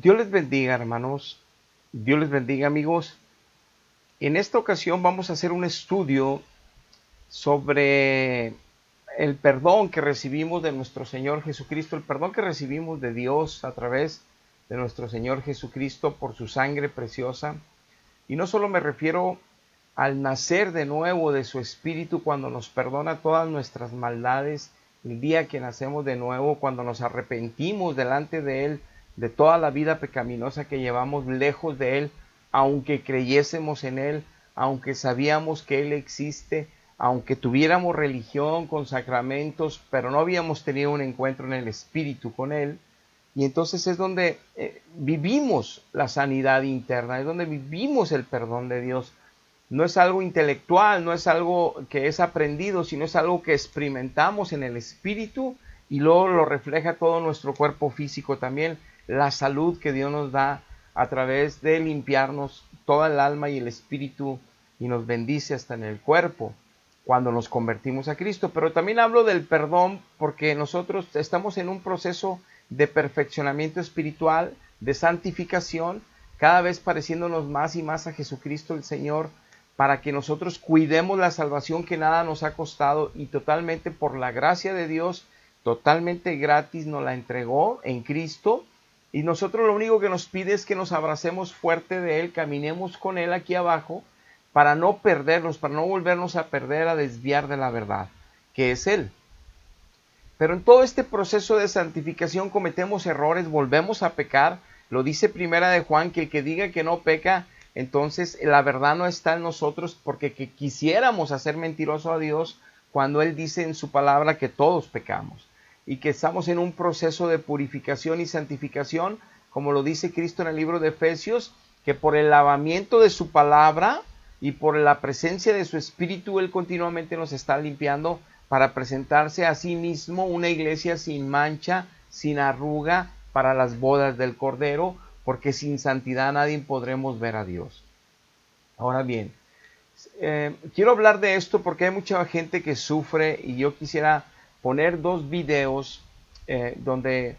Dios les bendiga, hermanos. Dios les bendiga, amigos. En esta ocasión vamos a hacer un estudio sobre el perdón que recibimos de nuestro Señor Jesucristo, el perdón que recibimos de Dios a través de nuestro Señor Jesucristo por su sangre preciosa. Y no solo me refiero al nacer de nuevo de su Espíritu cuando nos perdona todas nuestras maldades, el día que nacemos de nuevo, cuando nos arrepentimos delante de Él, de toda la vida pecaminosa que llevamos lejos de Él, aunque creyésemos en Él, aunque sabíamos que Él existe, aunque tuviéramos religión con sacramentos, pero no habíamos tenido un encuentro en el Espíritu con Él. Y entonces es donde vivimos la sanidad interna, es donde vivimos el perdón de Dios. No es algo intelectual, no es algo que es aprendido, sino es algo que experimentamos en el Espíritu y luego lo refleja todo nuestro cuerpo físico también, la salud que Dios nos da a través de limpiarnos toda el alma y el espíritu y nos bendice hasta en el cuerpo cuando nos convertimos a Cristo. Pero también hablo del perdón porque nosotros estamos en un proceso de perfeccionamiento espiritual, de santificación, cada vez pareciéndonos más y más a Jesucristo el Señor, para que nosotros cuidemos la salvación que nada nos ha costado y totalmente por la gracia de Dios, totalmente gratis nos la entregó en Cristo. Y nosotros lo único que nos pide es que nos abracemos fuerte de Él, caminemos con Él aquí abajo, para no perdernos, para no volvernos a perder, a desviar de la verdad, que es Él. Pero en todo este proceso de santificación cometemos errores, volvemos a pecar. Lo dice Primera de Juan, que el que diga que no peca, entonces la verdad no está en nosotros, porque quisiéramos hacer mentiroso a Dios cuando Él dice en su palabra que todos pecamos y que estamos en un proceso de purificación y santificación, como lo dice Cristo en el libro de Efesios, que por el lavamiento de su palabra y por la presencia de su Espíritu, Él continuamente nos está limpiando para presentarse a sí mismo una iglesia sin mancha, sin arruga, para las bodas del Cordero, porque sin santidad nadie podremos ver a Dios. Ahora bien, quiero hablar de esto porque hay mucha gente que sufre y yo quisiera poner dos videos donde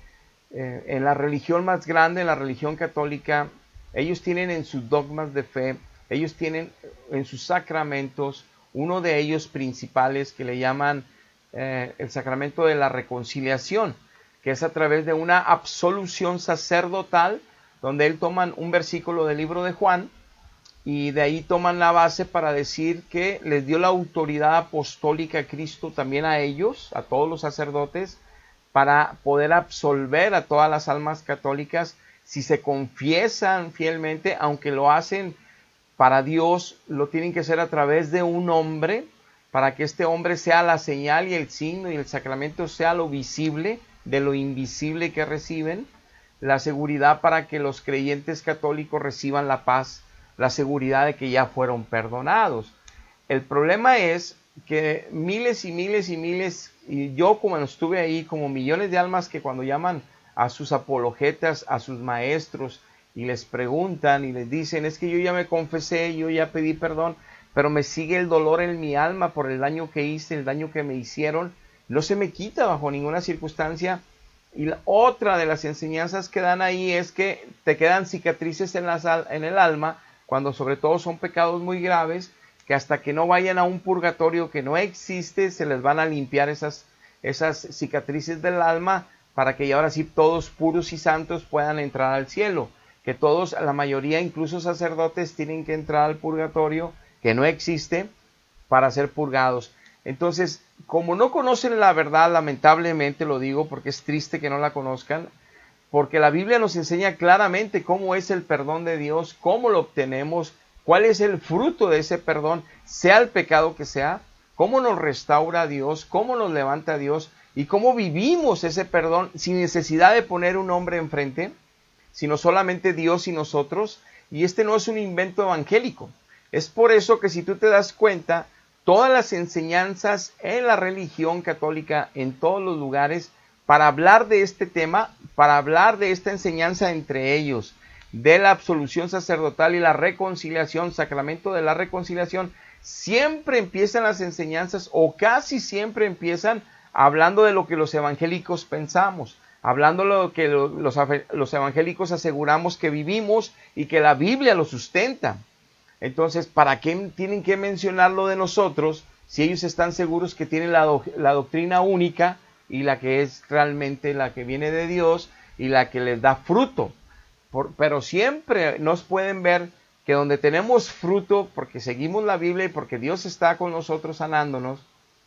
en la religión más grande, en la religión católica, ellos tienen en sus dogmas de fe, ellos tienen en sus sacramentos, uno de ellos principales que le llaman el sacramento de la reconciliación, que es a través de una absolución sacerdotal, donde él toman un versículo del libro de Juan, y de ahí toman la base para decir que les dio la autoridad apostólica a Cristo también a ellos, a todos los sacerdotes, para poder absolver a todas las almas católicas si se confiesan fielmente, aunque lo hacen para Dios, lo tienen que hacer a través de un hombre, para que este hombre sea la señal y el signo y el sacramento sea lo visible de lo invisible que reciben, la seguridad para que los creyentes católicos reciban la paz, la seguridad de que ya fueron perdonados. El problema es que miles y miles y miles, y yo como estuve ahí, como millones de almas que cuando llaman a sus apologetas, a sus maestros, y les preguntan y les dicen, es que yo ya me confesé, yo ya pedí perdón, pero me sigue el dolor en mi alma por el daño que hice, el daño que me hicieron, no se me quita bajo ninguna circunstancia. Y la otra de las enseñanzas que dan ahí es que te quedan cicatrices en el alma, cuando sobre todo son pecados muy graves, que hasta que no vayan a un purgatorio que no existe, se les van a limpiar esas cicatrices del alma, para que ahora sí todos puros y santos puedan entrar al cielo, que todos, la mayoría, incluso sacerdotes, tienen que entrar al purgatorio, que no existe, para ser purgados. Entonces, como no conocen la verdad, lamentablemente lo digo porque es triste que no la conozcan, porque la Biblia nos enseña claramente cómo es el perdón de Dios, cómo lo obtenemos, cuál es el fruto de ese perdón, sea el pecado que sea, cómo nos restaura Dios, cómo nos levanta Dios y cómo vivimos ese perdón sin necesidad de poner un hombre enfrente, sino solamente Dios y nosotros. Y este no es un invento evangélico. Es por eso que si tú te das cuenta, todas las enseñanzas en la religión católica, en todos los lugares, para hablar de este tema, para hablar de esta enseñanza entre ellos, de la absolución sacerdotal y la reconciliación, sacramento de la reconciliación, siempre empiezan las enseñanzas, o casi siempre empiezan hablando de lo que los evangélicos pensamos, hablando de lo que los evangélicos aseguramos que vivimos y que la Biblia lo sustenta. Entonces, ¿para qué tienen que mencionar lo de nosotros si ellos están seguros que tienen la doctrina única y la que es realmente la que viene de Dios y la que les da fruto? Pero siempre nos pueden ver que donde tenemos fruto, porque seguimos la Biblia y porque Dios está con nosotros sanándonos,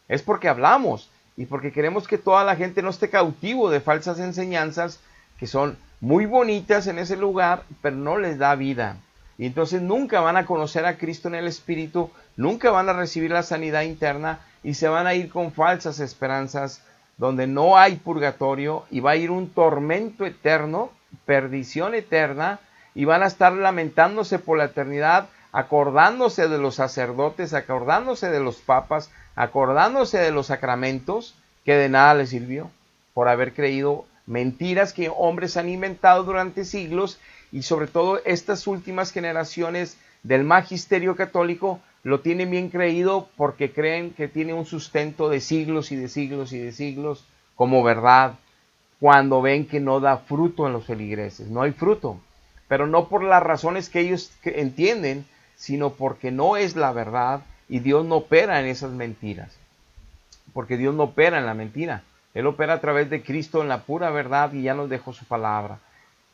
es porque hablamos y porque queremos que toda la gente no esté cautivo de falsas enseñanzas que son muy bonitas en ese lugar, pero no les da vida. Y entonces nunca van a conocer a Cristo en el Espíritu, nunca van a recibir la sanidad interna y se van a ir con falsas esperanzas donde no hay purgatorio y va a ir un tormento eterno, perdición eterna, y van a estar lamentándose por la eternidad, acordándose de los sacerdotes, acordándose de los papas, acordándose de los sacramentos, que de nada les sirvió por haber creído mentiras que hombres han inventado durante siglos, y sobre todo estas últimas generaciones del magisterio católico lo tienen bien creído porque creen que tiene un sustento de siglos y de siglos y de siglos como verdad, cuando ven que no da fruto en los feligreses, no hay fruto, pero no por las razones que ellos entienden, sino porque no es la verdad y Dios no opera en esas mentiras, porque Dios no opera en la mentira, Él opera a través de Cristo en la pura verdad y ya nos dejó su palabra.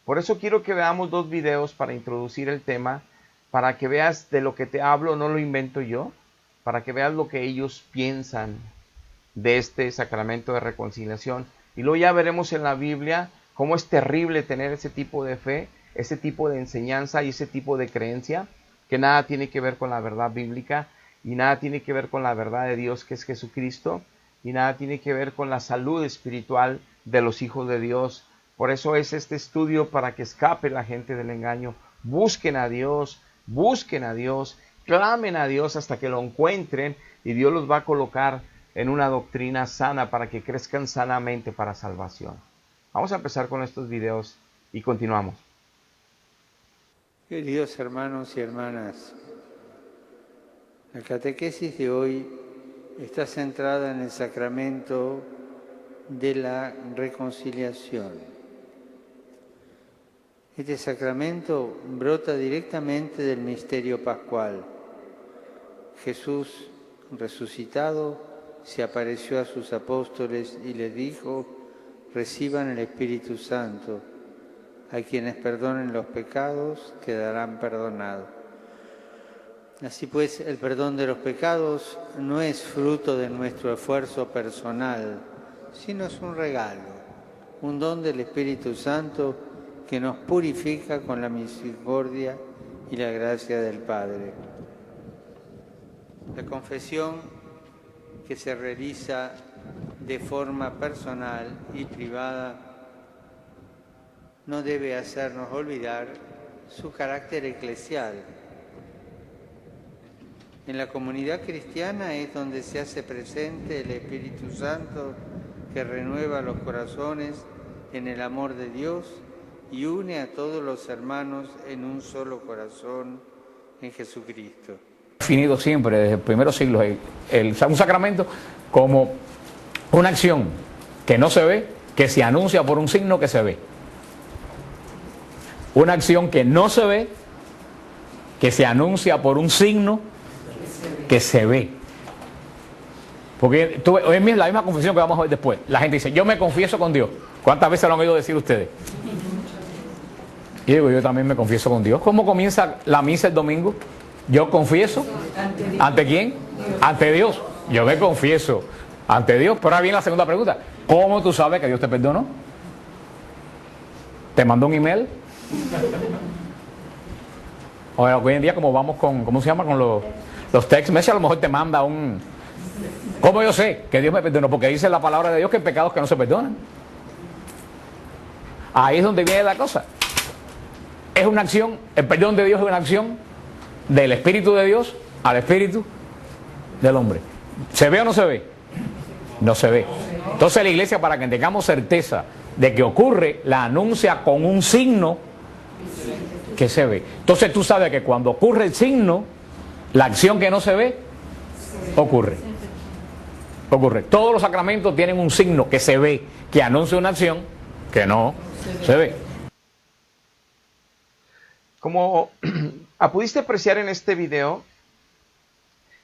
Por eso quiero que veamos 2 videos para introducir el tema, para que veas de lo que te hablo, no lo invento yo, para que veas lo que ellos piensan de este sacramento de reconciliación. Y luego ya veremos en la Biblia cómo es terrible tener ese tipo de fe, ese tipo de enseñanza y ese tipo de creencia, que nada tiene que ver con la verdad bíblica y nada tiene que ver con la verdad de Dios, que es Jesucristo, y nada tiene que ver con la salud espiritual de los hijos de Dios. Por eso es este estudio, para que escape la gente del engaño. Busquen a Dios, clamen a Dios hasta que lo encuentren y Dios los va a colocar en una doctrina sana para que crezcan sanamente para salvación. Vamos a empezar con estos videos y continuamos. Queridos hermanos y hermanas, la catequesis de hoy está centrada en el sacramento de la reconciliación. Este sacramento brota directamente del misterio pascual. Jesús, resucitado, se apareció a sus apóstoles y les dijo: reciban el Espíritu Santo. A quienes perdonen los pecados quedarán perdonados. Así pues, el perdón de los pecados no es fruto de nuestro esfuerzo personal, sino es un regalo, un don del Espíritu Santo que nos purifica con la misericordia y la gracia del Padre. La confesión, que se realiza de forma personal y privada, no debe hacernos olvidar su carácter eclesial. En la comunidad cristiana es donde se hace presente el Espíritu Santo, que renueva los corazones en el amor de Dios y une a todos los hermanos en un solo corazón en Jesucristo. Definido siempre desde el primer siglo un sacramento como una acción que no se ve, que se anuncia por un signo que se ve. Una acción que no se ve, que se anuncia por un signo que se ve. Porque hoy es la misma confesión que vamos a ver después. La gente dice: yo me confieso con Dios. ¿Cuántas veces lo han oído decir ustedes? Y digo: yo también me confieso con Dios. ¿Cómo comienza la misa el domingo? Yo confieso. ¿Ante quién? Ante Dios. Yo me confieso ante Dios. Pero ahora viene la segunda pregunta: ¿cómo tú sabes que Dios te perdonó? ¿Te mandó un email? Hoy en día, como vamos con, ¿cómo se llama? Con los text messages, a lo mejor te manda un... ¿Cómo yo sé que Dios me perdonó? Porque dice la palabra de Dios que hay pecados que no se perdonan. Ahí es donde viene la cosa. Es una acción, el perdón de Dios es una acción del Espíritu de Dios al Espíritu del hombre. ¿Se ve o no se ve? No se ve. Entonces la iglesia, para que tengamos certeza de que ocurre, la anuncia con un signo que se ve. Entonces tú sabes que cuando ocurre el signo, la acción que no se ve, ocurre. Ocurre. Todos los sacramentos tienen un signo que se ve, que anuncia una acción que no se ve. Como pudiste apreciar en este video,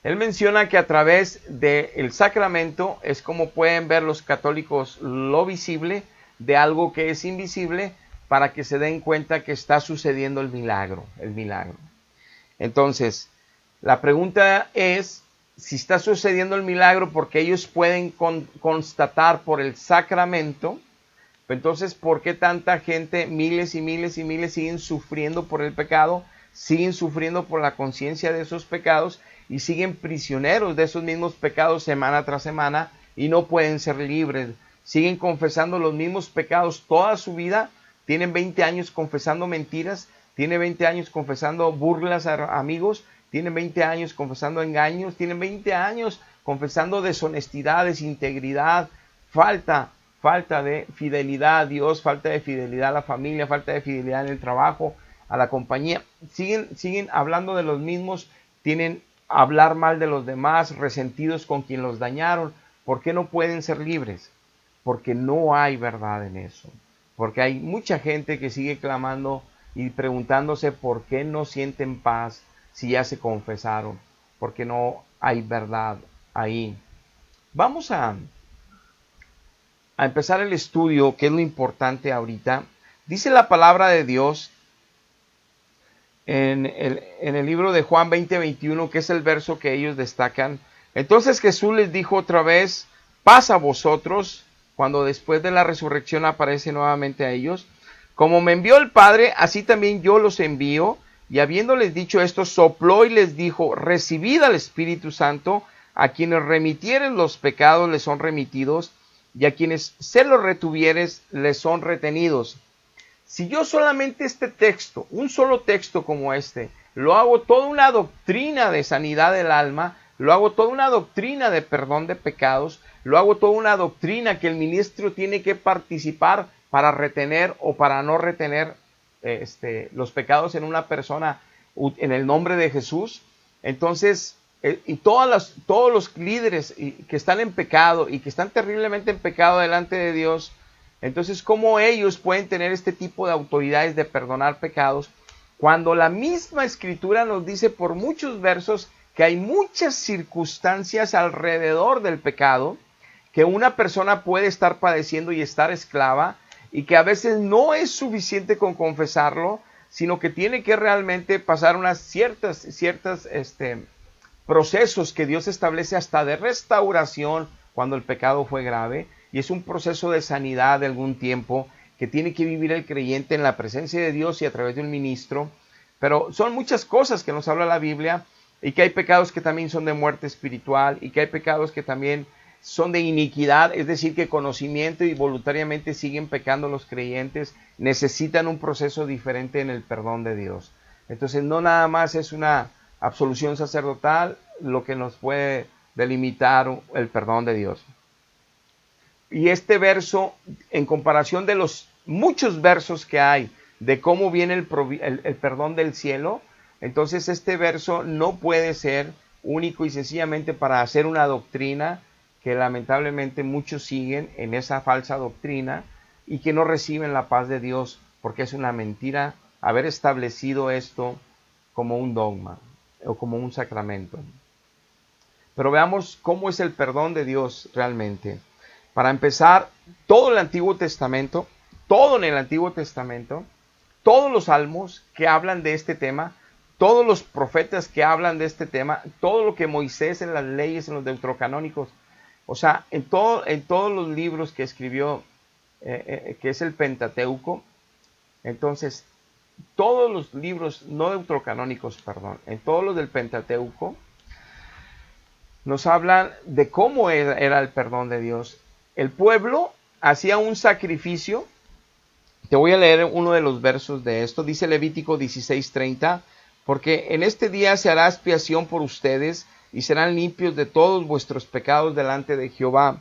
él menciona que a través del sacramento es como pueden ver los católicos lo visible de algo que es invisible, para que se den cuenta que está sucediendo el milagro. Entonces, la pregunta es, si está sucediendo el milagro porque ellos pueden constatar por el sacramento, entonces, ¿por qué tanta gente, miles y miles y miles, siguen sufriendo por el pecado, siguen sufriendo por la conciencia de esos pecados y siguen prisioneros de esos mismos pecados semana tras semana y no pueden ser libres? Siguen confesando los mismos pecados toda su vida. Tienen 20 años confesando mentiras, tienen 20 años confesando burlas a amigos, tienen 20 años confesando engaños, tienen 20 años confesando deshonestidad, desintegridad, falta de fidelidad a Dios, falta de fidelidad a la familia, falta de fidelidad en el trabajo, a la compañía. Siguen hablando de los mismos, tienen hablar mal de los demás, resentidos con quien los dañaron. ¿Por qué no pueden ser libres? Porque no hay verdad en eso. Porque hay mucha gente que sigue clamando y preguntándose por qué no sienten paz si ya se confesaron, porque no hay verdad ahí. Vamos a empezar el estudio, que es lo importante ahorita. Dice la palabra de Dios en el libro de Juan 20:21, que es el verso que ellos destacan. Entonces Jesús les dijo otra vez: paz a vosotros. Cuando después de la resurrección aparece nuevamente a ellos: como me envió el Padre, así también yo los envío. Y habiéndoles dicho esto, sopló y les dijo: recibid al Espíritu Santo. A quienes remitieren los pecados les son remitidos, y a quienes se los retuvieres les son retenidos. Si yo solamente este texto, un solo texto como este, lo hago toda una doctrina de sanidad del alma, lo hago toda una doctrina de perdón de pecados, lo hago toda una doctrina que el ministro tiene que participar para retener o para no retener los pecados en una persona en el nombre de Jesús. Entonces, y todos los líderes que están en pecado y que están terriblemente en pecado delante de Dios, entonces, ¿cómo ellos pueden tener este tipo de autoridades de perdonar pecados cuando la misma Escritura nos dice por muchos versos que hay muchas circunstancias alrededor del pecado que una persona puede estar padeciendo y estar esclava, y que a veces no es suficiente con confesarlo, sino que tiene que realmente pasar unas ciertas procesos que Dios establece hasta de restauración cuando el pecado fue grave, y es un proceso de sanidad de algún tiempo que tiene que vivir el creyente en la presencia de Dios y a través de un ministro. Pero son muchas cosas que nos habla la Biblia, y que hay pecados que también son de muerte espiritual, y que hay pecados que también son de iniquidad, es decir, que conocimiento y voluntariamente siguen pecando los creyentes, necesitan un proceso diferente en el perdón de Dios. Entonces, no nada más es una absolución sacerdotal lo que nos puede delimitar el perdón de Dios. Y este verso, en comparación de los muchos versos que hay de cómo viene el perdón del cielo, entonces este verso no puede ser único y sencillamente para hacer una doctrina que lamentablemente muchos siguen en esa falsa doctrina y que no reciben la paz de Dios, porque es una mentira haber establecido esto como un dogma o como un sacramento. Pero veamos cómo es el perdón de Dios realmente. Para empezar, todo el Antiguo Testamento, todo en el Antiguo Testamento, todos los salmos que hablan de este tema, todos los profetas que hablan de este tema, todo lo que Moisés en las leyes, en los deuterocanónicos, o sea, en todos los libros que escribió, que es el Pentateuco, entonces, todos los libros no deuterocanónicos, perdón, en todos los del Pentateuco, nos hablan de cómo era el perdón de Dios. El pueblo hacía un sacrificio. Te voy a leer uno de los versos de esto. Dice Levítico 16:30, porque en este día se hará expiación por ustedes y serán limpios de todos vuestros pecados delante de Jehová.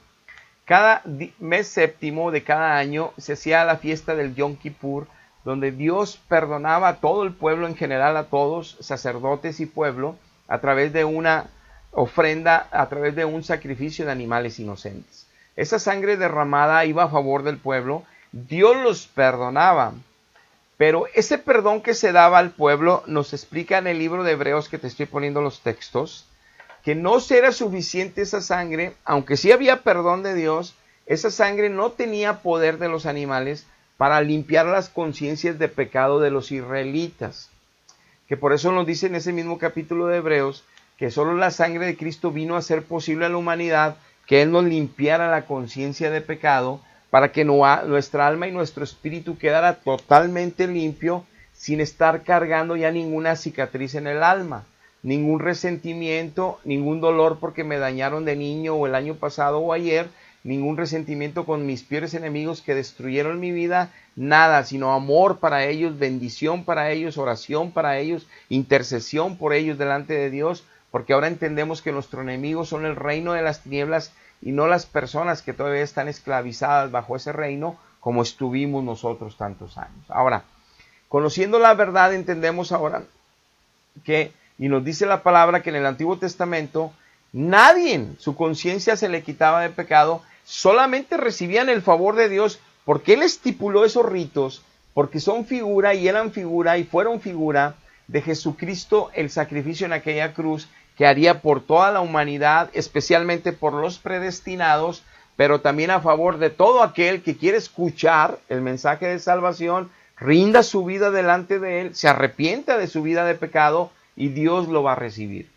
Cada mes séptimo de cada año se hacía la fiesta del Yom Kippur, donde Dios perdonaba a todo el pueblo en general, a todos, sacerdotes y pueblo, a través de una ofrenda, a través de un sacrificio de animales inocentes. Esa sangre derramada iba a favor del pueblo, Dios los perdonaba. Pero ese perdón que se daba al pueblo, nos explica en el libro de Hebreos, que te estoy poniendo los textos, que no era suficiente esa sangre, aunque sí había perdón de Dios, esa sangre no tenía poder de los animales para limpiar las conciencias de pecado de los israelitas. Que por eso nos dice en ese mismo capítulo de Hebreos, que solo la sangre de Cristo vino a hacer posible a la humanidad que Él nos limpiara la conciencia de pecado, para que nuestra alma y nuestro espíritu quedara totalmente limpio, sin estar cargando ya ninguna cicatriz en el alma, ningún resentimiento, ningún dolor porque me dañaron de niño o el año pasado o ayer, ningún resentimiento con mis peores enemigos que destruyeron mi vida, nada, sino amor para ellos, bendición para ellos, oración para ellos, intercesión por ellos delante de Dios, porque ahora entendemos que nuestros enemigos son el reino de las tinieblas y no las personas que todavía están esclavizadas bajo ese reino, como estuvimos nosotros tantos años. Ahora, conociendo la verdad, entendemos ahora que, y nos dice la palabra que en el Antiguo Testamento, nadie, su conciencia se le quitaba de pecado, solamente recibían el favor de Dios, porque Él estipuló esos ritos, porque son figura y eran figura y fueron figura de Jesucristo, el sacrificio en aquella cruz, que haría por toda la humanidad, especialmente por los predestinados, pero también a favor de todo aquel que quiere escuchar el mensaje de salvación, rinda su vida delante de Él, se arrepienta de su vida de pecado y Dios lo va a recibir.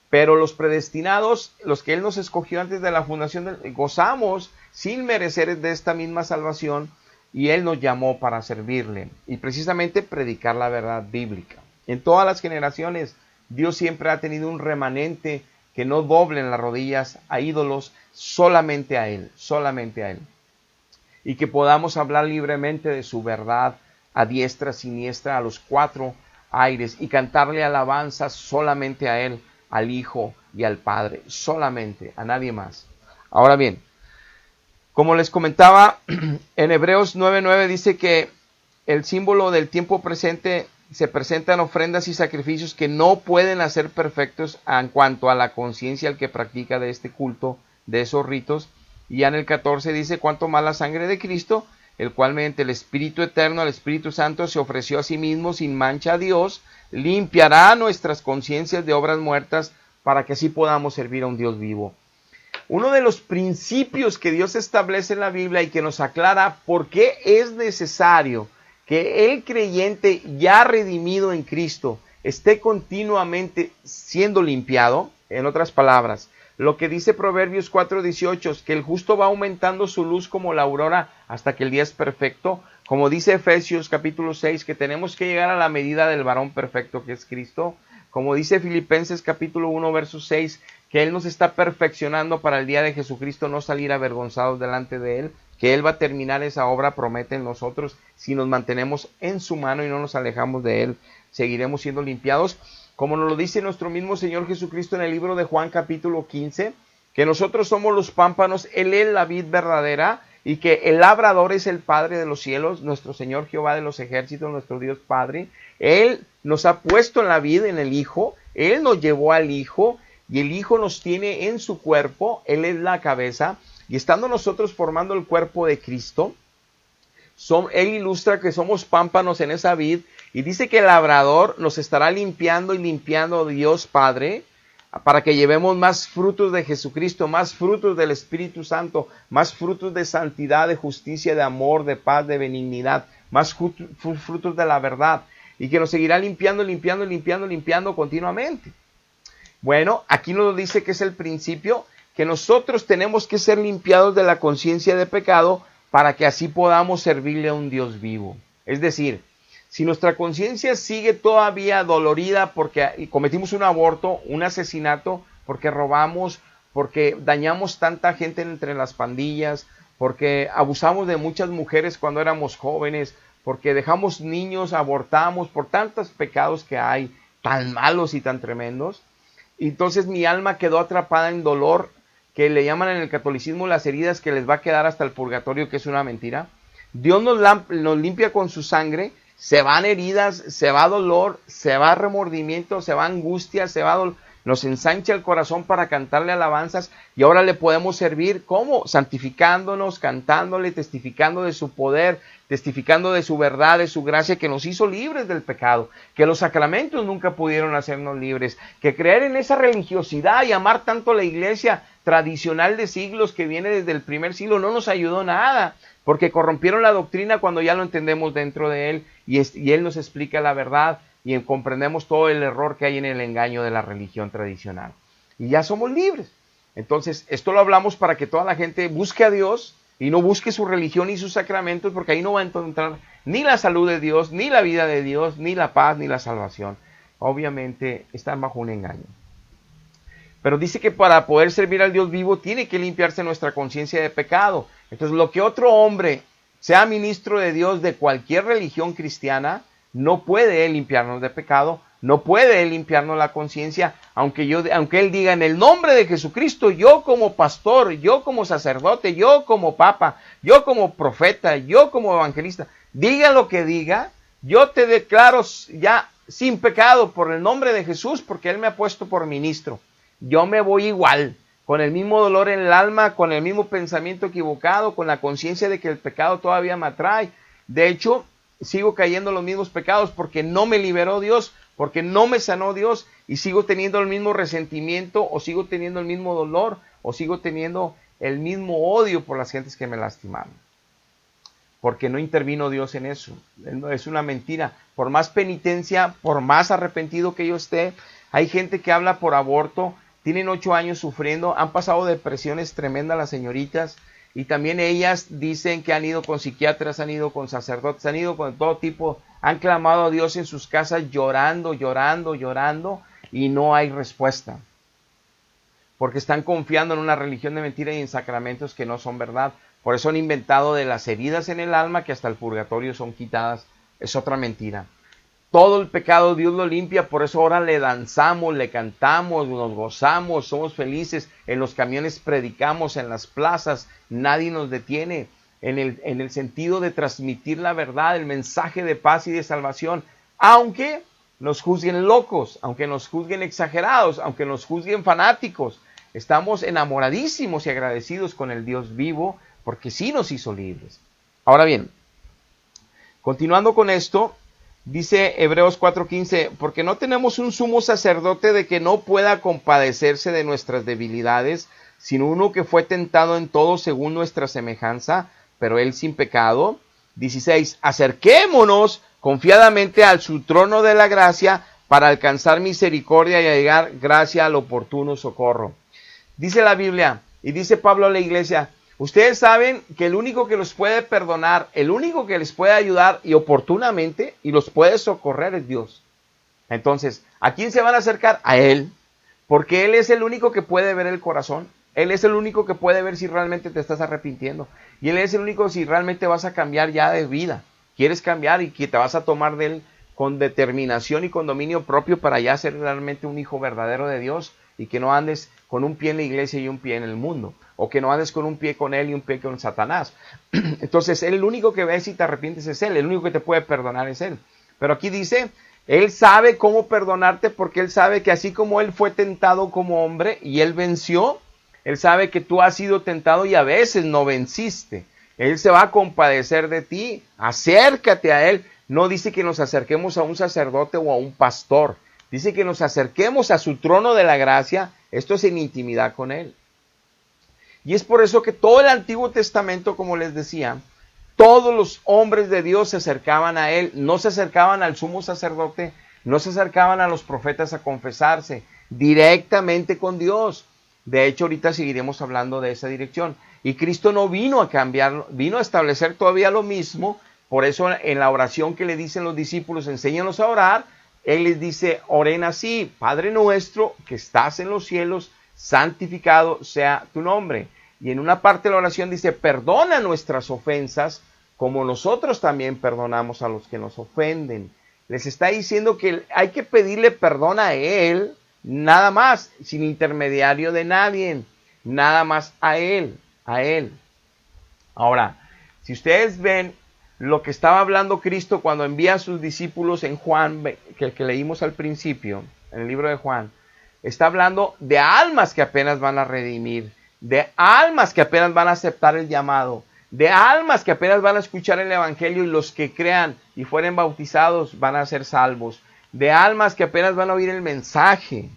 Pero los predestinados, los que Él nos escogió antes de la fundación, gozamos sin merecer de esta misma salvación y Él nos llamó para servirle y precisamente predicar la verdad bíblica. En todas las generaciones, Dios siempre ha tenido un remanente que no doblen las rodillas a ídolos, solamente a Él, solamente a Él. Y que podamos hablar libremente de su verdad a diestra, siniestra, a los cuatro aires y cantarle alabanzas solamente a Él, al Hijo y al Padre, solamente, a nadie más. Ahora bien, como les comentaba, en Hebreos 9:9 dice que el símbolo del tiempo presente se presentan ofrendas y sacrificios que no pueden hacer perfectos en cuanto a la conciencia al que practica de este culto, de esos ritos. Y ya en el 14 dice, cuanto más la sangre de Cristo, el cual mediante el Espíritu Eterno, al Espíritu Santo, se ofreció a sí mismo sin mancha a Dios, limpiará nuestras conciencias de obras muertas para que así podamos servir a un Dios vivo. Uno de los principios que Dios establece en la Biblia y que nos aclara por qué es necesario que el creyente ya redimido en Cristo esté continuamente siendo limpiado, en otras palabras, lo que dice Proverbios 4:18, es que el justo va aumentando su luz como la aurora hasta que el día es perfecto, como dice Efesios capítulo 6, que tenemos que llegar a la medida del varón perfecto que es Cristo, como dice Filipenses capítulo 1 verso 6, que Él nos está perfeccionando para el día de Jesucristo no salir avergonzados delante de Él, que Él va a terminar esa obra, promete en nosotros, si nos mantenemos en su mano y no nos alejamos de Él, seguiremos siendo limpiados, como nos lo dice nuestro mismo Señor Jesucristo en el libro de Juan capítulo 15, que nosotros somos los pámpanos, Él es la vid verdadera, y que el labrador es el Padre de los cielos, nuestro Señor Jehová de los ejércitos, nuestro Dios Padre. Él nos ha puesto en la vid, en el Hijo, Él nos llevó al Hijo, y el Hijo nos tiene en su cuerpo, Él es la cabeza, y estando nosotros formando el cuerpo de Cristo, Él ilustra que somos pámpanos en esa vid, y dice que el labrador nos estará limpiando y limpiando Dios Padre, para que llevemos más frutos de Jesucristo, más frutos del Espíritu Santo, más frutos de santidad, de justicia, de amor, de paz, de benignidad, más frutos de la verdad, y que nos seguirá limpiando continuamente. Bueno, aquí nos dice que es el principio, que nosotros tenemos que ser limpiados de la conciencia de pecado para que así podamos servirle a un Dios vivo. Es decir, si nuestra conciencia sigue todavía dolorida porque cometimos un aborto, un asesinato, porque robamos, porque dañamos tanta gente entre las pandillas, porque abusamos de muchas mujeres cuando éramos jóvenes, porque dejamos niños, abortamos, por tantos pecados que hay, tan malos y tan tremendos, entonces mi alma quedó atrapada en dolor, que le llaman en el catolicismo las heridas que les va a quedar hasta el purgatorio, que es una mentira. Dios nos limpia con su sangre, se van heridas, se va dolor, se va remordimiento, se va angustia, se va nos ensancha el corazón para cantarle alabanzas y ahora le podemos servir, ¿cómo? Santificándonos, cantándole, testificando de su poder, testificando de su verdad, de su gracia, que nos hizo libres del pecado, que los sacramentos nunca pudieron hacernos libres, que creer en esa religiosidad y amar tanto la iglesia tradicional de siglos que viene desde el primer siglo no nos ayudó nada, porque corrompieron la doctrina cuando ya lo entendemos dentro de él y él nos explica la verdad y comprendemos todo el error que hay en el engaño de la religión tradicional. Y ya somos libres. Entonces, esto lo hablamos para que toda la gente busque a Dios y no busque su religión y sus sacramentos, porque ahí no va a encontrar ni la salud de Dios, ni la vida de Dios, ni la paz, ni la salvación. Obviamente están bajo un engaño. Pero dice que para poder servir al Dios vivo tiene que limpiarse nuestra conciencia de pecado. Entonces, lo que otro hombre sea ministro de Dios de cualquier religión cristiana, no puede él limpiarnos de pecado, no puede él limpiarnos la conciencia, aunque él diga en el nombre de Jesucristo, yo como pastor, yo como sacerdote, yo como papa, yo como profeta, yo como evangelista, diga lo que diga, yo te declaro ya sin pecado por el nombre de Jesús, porque él me ha puesto por ministro. Yo me voy igual, con el mismo dolor en el alma, con el mismo pensamiento equivocado, con la conciencia de que el pecado todavía me atrae. De hecho, sigo cayendo en los mismos pecados porque no me liberó Dios, porque no me sanó Dios y sigo teniendo el mismo resentimiento o sigo teniendo el mismo dolor o sigo teniendo el mismo odio por las gentes que me lastimaron. Porque no intervino Dios en eso. Es una mentira. Por más penitencia, por más arrepentido que yo esté, hay gente que habla por aborto, tienen 8 años sufriendo, han pasado depresiones tremendas las señoritas, y también ellas dicen que han ido con psiquiatras, han ido con sacerdotes, han ido con todo tipo, han clamado a Dios en sus casas llorando, llorando, llorando, y no hay respuesta. Porque están confiando en una religión de mentira y en sacramentos que no son verdad. Por eso han inventado de las heridas en el alma que hasta el purgatorio son quitadas. Es otra mentira. Todo el pecado Dios lo limpia, por eso ahora le danzamos, le cantamos, nos gozamos, somos felices, en los camiones predicamos, en las plazas, nadie nos detiene, en el sentido de transmitir la verdad, el mensaje de paz y de salvación, aunque nos juzguen locos, aunque nos juzguen exagerados, aunque nos juzguen fanáticos, estamos enamoradísimos y agradecidos con el Dios vivo, porque sí nos hizo libres. Ahora bien, continuando con esto, dice Hebreos 4:15, porque no tenemos un sumo sacerdote de que no pueda compadecerse de nuestras debilidades, sino uno que fue tentado en todo según nuestra semejanza, pero él sin pecado. 16, acerquémonos confiadamente al su trono de la gracia para alcanzar misericordia y hallar gracia al oportuno socorro. Dice la Biblia, y dice Pablo a la iglesia, ustedes saben que el único que los puede perdonar, el único que les puede ayudar y oportunamente y los puede socorrer es Dios. Entonces, ¿a quién se van a acercar? A Él, porque Él es el único que puede ver el corazón. Él es el único que puede ver si realmente te estás arrepintiendo. Y Él es el único si realmente vas a cambiar ya de vida. Quieres cambiar y que te vas a tomar de Él con determinación y con dominio propio para ya ser realmente un hijo verdadero de Dios y que no andes con un pie en la iglesia y un pie en el mundo. O que no andes con un pie con Él y un pie con Satanás. Entonces, Él el único que ve si te arrepientes es Él. El único que te puede perdonar es Él. Pero aquí dice, Él sabe cómo perdonarte porque Él sabe que así como Él fue tentado como hombre y Él venció, Él sabe que tú has sido tentado y a veces no venciste. Él se va a compadecer de ti. Acércate a Él. No dice que nos acerquemos a un sacerdote o a un pastor. Dice que nos acerquemos a su trono de la gracia. Esto es en intimidad con Él. Y es por eso que todo el Antiguo Testamento, como les decía, todos los hombres de Dios se acercaban a Él. No se acercaban al sumo sacerdote, no se acercaban a los profetas a confesarse. Directamente con Dios. De hecho, ahorita seguiremos hablando de esa dirección. Y Cristo no vino a cambiarlo, vino a establecer todavía lo mismo. Por eso en la oración que le dicen los discípulos, enséñanos a orar, Él les dice, oren así, Padre nuestro que estás en los cielos, santificado sea tu nombre. Y en una parte de la oración dice, perdona nuestras ofensas, como nosotros también perdonamos a los que nos ofenden. Les está diciendo que hay que pedirle perdón a Él, nada más, sin intermediario de nadie, nada más a Él, a Él. Ahora, si ustedes ven lo que estaba hablando Cristo cuando envía a sus discípulos en Juan, que leímos al principio, en el libro de Juan, está hablando de almas que apenas van a redimir, de almas que apenas van a aceptar el llamado, de almas que apenas van a escuchar el evangelio y los que crean y fueren bautizados van a ser salvos, de almas que apenas van a oír el mensaje.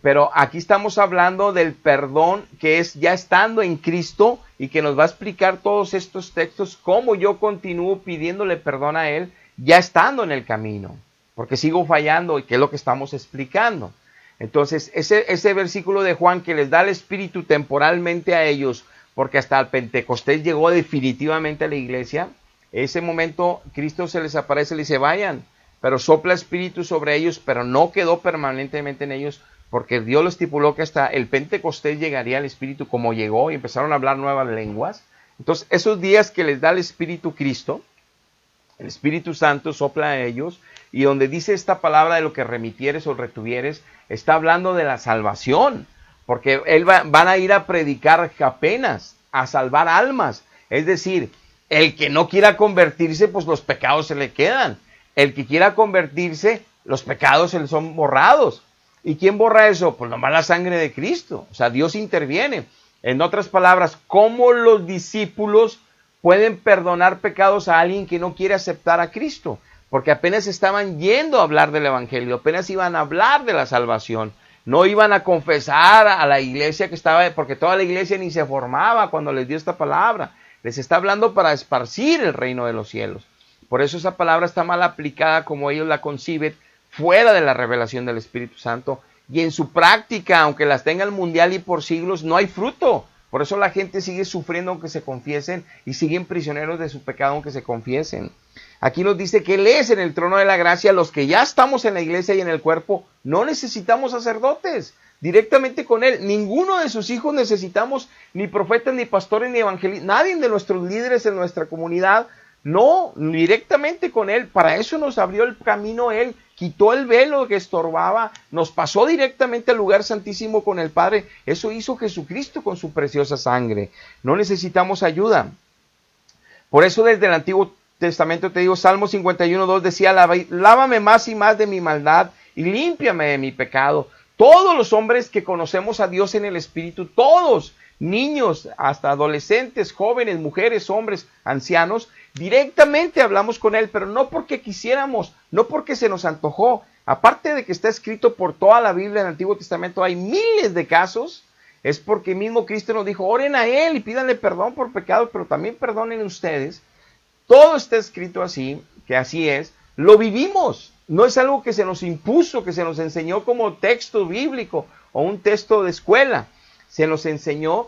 Pero aquí estamos hablando del perdón que es ya estando en Cristo y que nos va a explicar todos estos textos, cómo yo continúo pidiéndole perdón a Él ya estando en el camino, porque sigo fallando y que es lo que estamos explicando. Entonces, ese versículo de Juan que les da el Espíritu temporalmente a ellos, porque hasta el Pentecostés llegó definitivamente a la iglesia, ese momento Cristo se les aparece y les dice, vayan, pero sopla Espíritu sobre ellos, pero no quedó permanentemente en ellos, porque Dios lo estipuló que hasta el Pentecostés llegaría el Espíritu como llegó y empezaron a hablar nuevas lenguas. Entonces, esos días que les da el Espíritu Cristo, el Espíritu Santo sopla a ellos, y donde dice esta palabra de lo que remitieres o retuvieres, está hablando de la salvación, porque van a ir a predicar apenas, a salvar almas. Es decir, el que no quiera convertirse, pues los pecados se le quedan. El que quiera convertirse, los pecados se le son borrados. ¿Y quién borra eso? Pues nomás la sangre de Cristo. O sea, Dios interviene. En otras palabras, ¿cómo los discípulos pueden perdonar pecados a alguien que no quiere aceptar a Cristo? Porque apenas estaban yendo a hablar del evangelio, apenas iban a hablar de la salvación. No iban a confesar a la iglesia que estaba, porque toda la iglesia ni se formaba cuando les dio esta palabra. Les está hablando para esparcir el reino de los cielos. Por eso esa palabra está mal aplicada como ellos la conciben, fuera de la revelación del Espíritu Santo. Y en su práctica, aunque las tengan mundial y por siglos, no hay fruto. Por eso la gente sigue sufriendo aunque se confiesen y siguen prisioneros de su pecado aunque se confiesen. Aquí nos dice que Él es en el trono de la gracia. Los que ya estamos en la iglesia y en el cuerpo, no necesitamos sacerdotes. Directamente con Él. Ninguno de sus hijos necesitamos ni profetas, ni pastores, ni evangelistas. Nadie de nuestros líderes en nuestra comunidad. No, directamente con Él. Para eso nos abrió el camino Él. Quitó el velo que estorbaba. Nos pasó directamente al lugar santísimo con el Padre. Eso hizo Jesucristo con su preciosa sangre. No necesitamos ayuda. Por eso desde el Antiguo Testamento te digo, Salmo 51:2 decía, lávame más y más de mi maldad y límpiame de mi pecado. Todos los hombres que conocemos a Dios en el Espíritu, todos, niños, hasta adolescentes, jóvenes, mujeres, hombres, ancianos, directamente hablamos con Él, pero no porque quisiéramos, no porque se nos antojó. Aparte de que está escrito por toda la Biblia en el Antiguo Testamento, hay miles de casos, es porque mismo Cristo nos dijo, oren a Él y pídanle perdón por pecados, pero también perdonen ustedes. Todo está escrito así, que así es, lo vivimos, no es algo que se nos impuso, que se nos enseñó como texto bíblico o un texto de escuela, se nos enseñó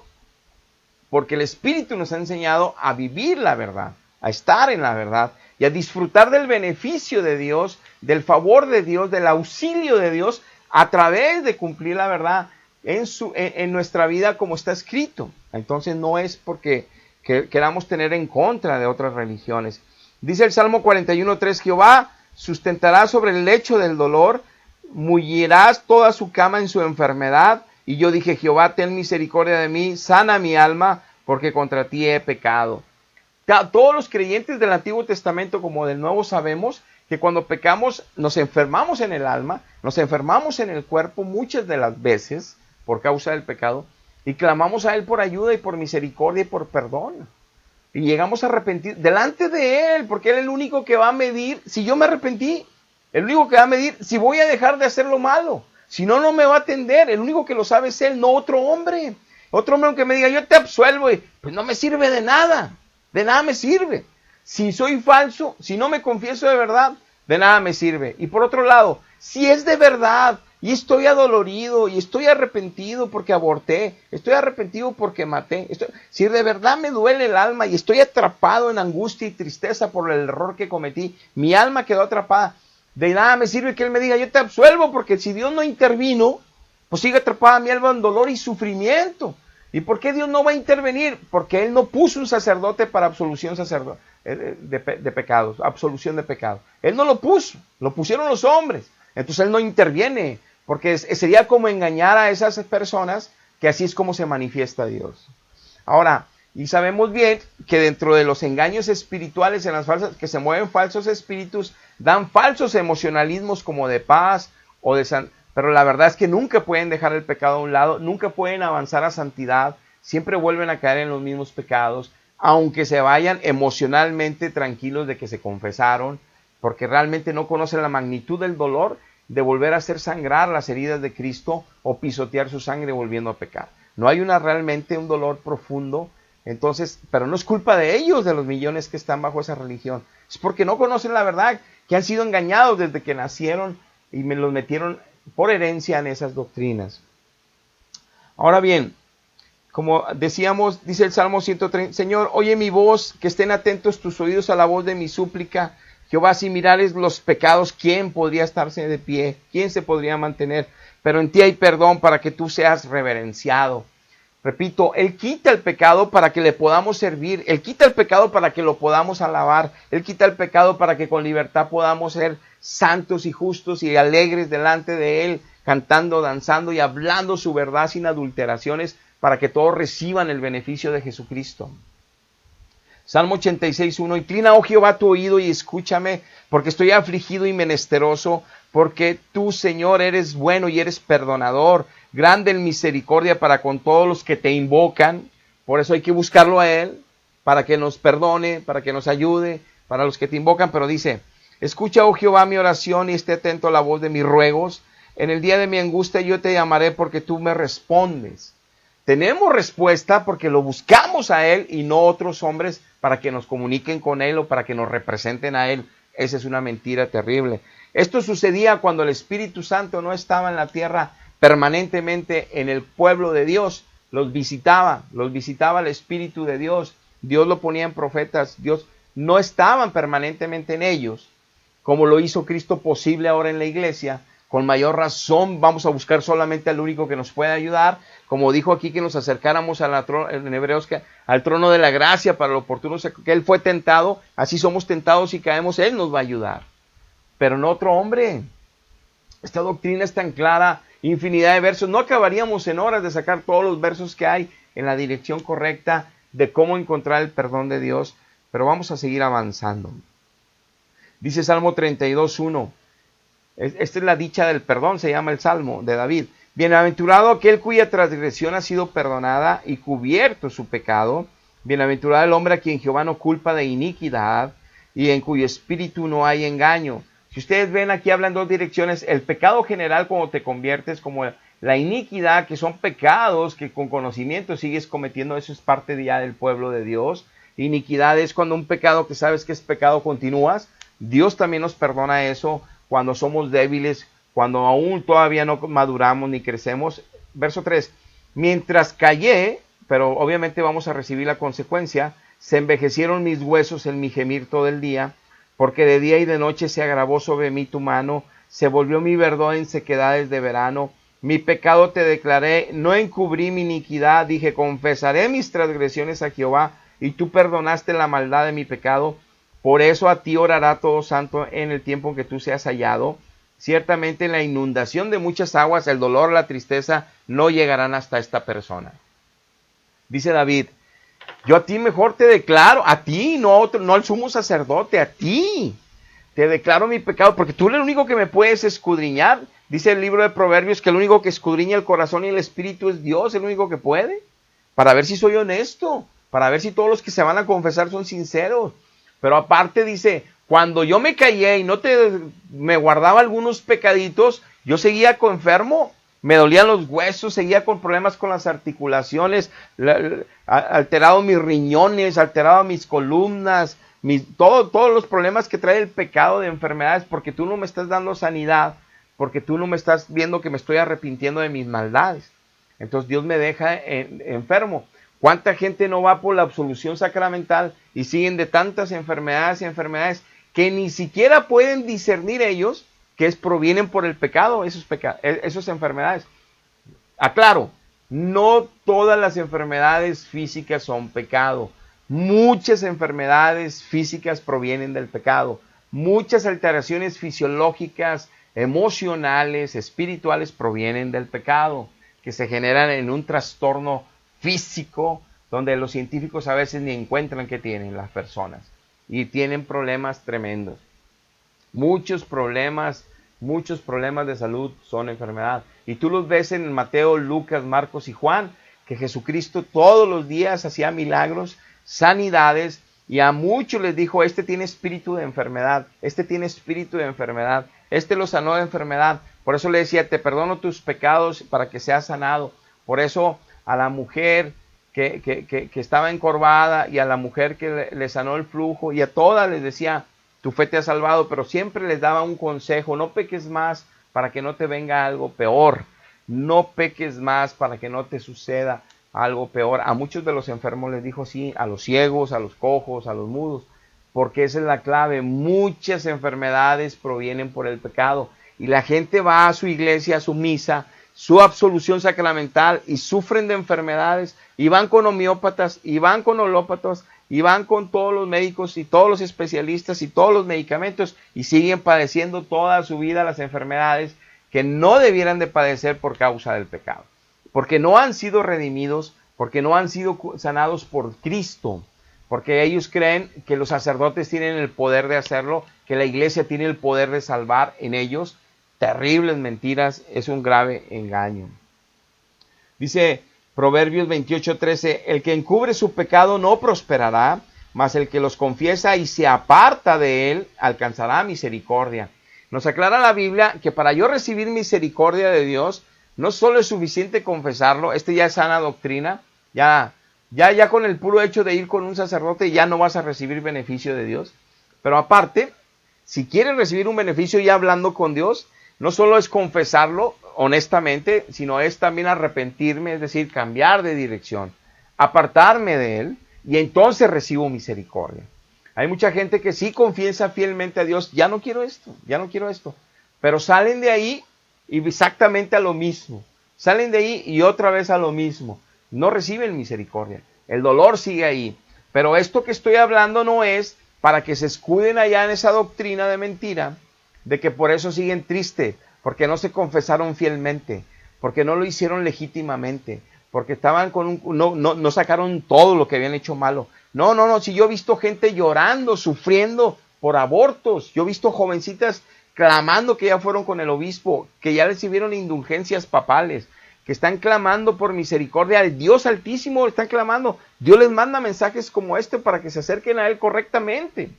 porque el Espíritu nos ha enseñado a vivir la verdad, a estar en la verdad y a disfrutar del beneficio de Dios, del favor de Dios, del auxilio de Dios a través de cumplir la verdad en nuestra vida como está escrito. Entonces no es porque que queramos tener en contra de otras religiones. Dice el Salmo 41:3, Jehová sustentará sobre el lecho del dolor, mullirás toda su cama en su enfermedad. Y yo dije, Jehová, ten misericordia de mí, sana mi alma, porque contra ti he pecado. Todos los creyentes del Antiguo Testamento como del Nuevo sabemos que cuando pecamos nos enfermamos en el alma, nos enfermamos en el cuerpo muchas de las veces por causa del pecado, y clamamos a Él por ayuda y por misericordia y por perdón. Y llegamos a arrepentir delante de Él, porque Él es el único que va a medir si yo me arrepentí. El único que va a medir si voy a dejar de hacer lo malo. Si no, no me va a atender. El único que lo sabe es Él, no otro hombre. Otro hombre aunque me diga, yo te absuelvo, pues no me sirve de nada. De nada me sirve. Si soy falso, si no me confieso de verdad, de nada me sirve. Y por otro lado, si es de verdad, y estoy adolorido, y estoy arrepentido porque aborté, estoy arrepentido porque maté, si de verdad me duele el alma y estoy atrapado en angustia y tristeza por el error que cometí, mi alma quedó atrapada, de nada me sirve que Él me diga, yo te absuelvo, porque si Dios no intervino, pues sigue atrapada mi alma en dolor y sufrimiento. ¿Y por qué Dios no va a intervenir? Porque Él no puso un sacerdote para absolución de pecados, absolución de pecados. Él no lo puso, lo pusieron los hombres. Entonces Él no interviene, porque sería como engañar a esas personas, que así es como se manifiesta Dios. Ahora, y sabemos bien que dentro de los engaños espirituales, en las falsas, que se mueven falsos espíritus, dan falsos emocionalismos como de paz o de pero la verdad es que nunca pueden dejar el pecado a un lado, nunca pueden avanzar a santidad, siempre vuelven a caer en los mismos pecados, aunque se vayan emocionalmente tranquilos de que se confesaron, porque realmente no conocen la magnitud del dolor de volver a hacer sangrar las heridas de Cristo o pisotear su sangre volviendo a pecar. No hay realmente un dolor profundo, entonces, pero no es culpa de ellos, de los millones que están bajo esa religión, es porque no conocen la verdad, que han sido engañados desde que nacieron y me los metieron por herencia en esas doctrinas. Ahora bien, como decíamos, dice el Salmo 130, Señor, oye mi voz, que estén atentos tus oídos a la voz de mi súplica. Jehová, si mirares los pecados, ¿quién podría estarse de pie? ¿Quién se podría mantener? Pero en ti hay perdón para que tú seas reverenciado. Repito, Él quita el pecado para que le podamos servir. Él quita el pecado para que lo podamos alabar. Él quita el pecado para que con libertad podamos ser santos y justos y alegres delante de Él, cantando, danzando y hablando su verdad sin adulteraciones, para que todos reciban el beneficio de Jesucristo. Salmo 86:1, inclina, oh Jehová, tu oído y escúchame, porque estoy afligido y menesteroso, porque tú, Señor, eres bueno y eres perdonador, grande en misericordia para con todos los que te invocan. Por eso hay que buscarlo a Él, para que nos perdone, para que nos ayude, para los que te invocan. Pero dice, escucha, oh Jehová, mi oración y esté atento a la voz de mis ruegos. En el día de mi angustia yo te llamaré porque tú me respondes. Tenemos respuesta porque lo buscamos a Él y no otros hombres para que nos comuniquen con Él o para que nos representen a Él. Esa es una mentira terrible. Esto sucedía cuando el Espíritu Santo no estaba en la tierra permanentemente en el pueblo de Dios. Los visitaba el Espíritu de Dios. Dios lo ponía en profetas. Dios no estaban permanentemente en ellos, como lo hizo Cristo posible ahora en la iglesia. Con mayor razón vamos a buscar solamente al único que nos puede ayudar, como dijo aquí que nos acercáramos en Hebreos al trono de la gracia para lo oportuno que Él fue tentado, así somos tentados y caemos, Él nos va a ayudar, pero no otro hombre. Esta doctrina es tan clara, infinidad de versos, no acabaríamos en horas de sacar todos los versos que hay en la dirección correcta de cómo encontrar el perdón de Dios, pero vamos a seguir avanzando. Dice Salmo 32:1. Esta es la dicha del perdón, se llama el Salmo de David. Bienaventurado aquel cuya transgresión ha sido perdonada y cubierto su pecado. Bienaventurado el hombre a quien Jehová no culpa de iniquidad y en cuyo espíritu no hay engaño. Si ustedes ven, aquí hablan dos direcciones. El pecado general cuando te conviertes, como la iniquidad, que son pecados que con conocimiento sigues cometiendo, eso es parte ya del pueblo de Dios. Iniquidad es cuando un pecado que sabes que es pecado continúas. Dios también nos perdona eso cuando somos débiles, cuando aún todavía no maduramos ni crecemos. Verso 3, mientras callé, pero obviamente vamos a recibir la consecuencia, se envejecieron mis huesos en mi gemir todo el día, porque de día y de noche se agravó sobre mí tu mano, se volvió mi verdor en sequedades de verano, mi pecado te declaré, no encubrí mi iniquidad, dije, confesaré mis transgresiones a Jehová, y tú perdonaste la maldad de mi pecado. Por eso a ti orará todo santo en el tiempo en que tú seas hallado. Ciertamente en la inundación de muchas aguas, el dolor, la tristeza, no llegarán hasta esta persona. Dice David, yo a ti mejor te declaro, a ti, no al sumo sacerdote, a ti. Te declaro mi pecado, porque tú eres el único que me puedes escudriñar. Dice el libro de Proverbios que el único que escudriña el corazón y el espíritu es Dios, el único que puede. Para ver si soy honesto, para ver si todos los que se van a confesar son sinceros. Pero aparte dice, cuando yo me callé y me guardaba algunos pecaditos, yo seguía enfermo, me dolían los huesos, seguía con problemas con las articulaciones, alterado mis riñones, alterado mis columnas, todos los problemas que trae el pecado de enfermedades, porque tú no me estás dando sanidad, porque tú no me estás viendo que me estoy arrepintiendo de mis maldades. Entonces Dios me deja enfermo. ¿Cuánta gente no va por la absolución sacramental y siguen de tantas enfermedades y enfermedades que ni siquiera pueden discernir ellos que provienen por el pecado, esas enfermedades? Aclaro, no todas las enfermedades físicas son pecado. Muchas enfermedades físicas provienen del pecado. Muchas alteraciones fisiológicas, emocionales, espirituales provienen del pecado, que se generan en un trastorno físico, donde los científicos a veces ni encuentran que tienen las personas y tienen problemas tremendos, muchos problemas Muchos problemas de salud son enfermedad. Y tú los ves en Mateo, Lucas, Marcos y Juan, que Jesucristo todos los días hacía milagros, sanidades, y a muchos les dijo, este tiene espíritu de enfermedad, este tiene espíritu de enfermedad, este lo sanó de enfermedad. Por eso le decía, te perdono tus pecados para que seas sanado. Por eso a la mujer que estaba encorvada y a la mujer que le sanó el flujo y a todas les decía, tu fe te ha salvado, pero siempre les daba un consejo, no peques más para que no te venga algo peor, no peques más para que no te suceda algo peor. A muchos de los enfermos les dijo sí, a los ciegos, a los cojos, a los mudos, porque esa es la clave. Muchas enfermedades provienen por el pecado y la gente va a su iglesia, a su misa, su absolución sacramental y sufren de enfermedades y van con homeópatas y van con holópatas y van con todos los médicos y todos los especialistas y todos los medicamentos y siguen padeciendo toda su vida las enfermedades que no debieran de padecer por causa del pecado, porque no han sido redimidos, porque no han sido sanados por Cristo, porque ellos creen que los sacerdotes tienen el poder de hacerlo, que la iglesia tiene el poder de salvar en ellos. Terribles mentiras, es un grave engaño. Dice Proverbios 28:13, el que encubre su pecado no prosperará, mas el que los confiesa y se aparta de él alcanzará misericordia. Nos aclara la Biblia que para yo recibir misericordia de Dios, no solo es suficiente confesarlo, ya es sana doctrina, ya con el puro hecho de ir con un sacerdote ya no vas a recibir beneficio de Dios, pero aparte, si quieres recibir un beneficio ya hablando con Dios, no solo es confesarlo honestamente, sino es también arrepentirme, es decir, cambiar de dirección, apartarme de él, y entonces recibo misericordia. Hay mucha gente que sí confiesa fielmente a Dios, ya no quiero esto, pero salen de ahí y exactamente a lo mismo, salen de ahí y otra vez a lo mismo, no reciben misericordia, el dolor sigue ahí, pero esto que estoy hablando no es para que se escuden allá en esa doctrina de mentira, de que por eso siguen tristes, porque no se confesaron fielmente, porque no lo hicieron legítimamente, porque estaban con no sacaron todo lo que habían hecho malo. No, si yo he visto gente llorando, sufriendo por abortos, yo he visto jovencitas clamando que ya fueron con el obispo, que ya recibieron indulgencias papales, que están clamando por misericordia al Dios Altísimo, están clamando. Dios les manda mensajes como este para que se acerquen a Él correctamente.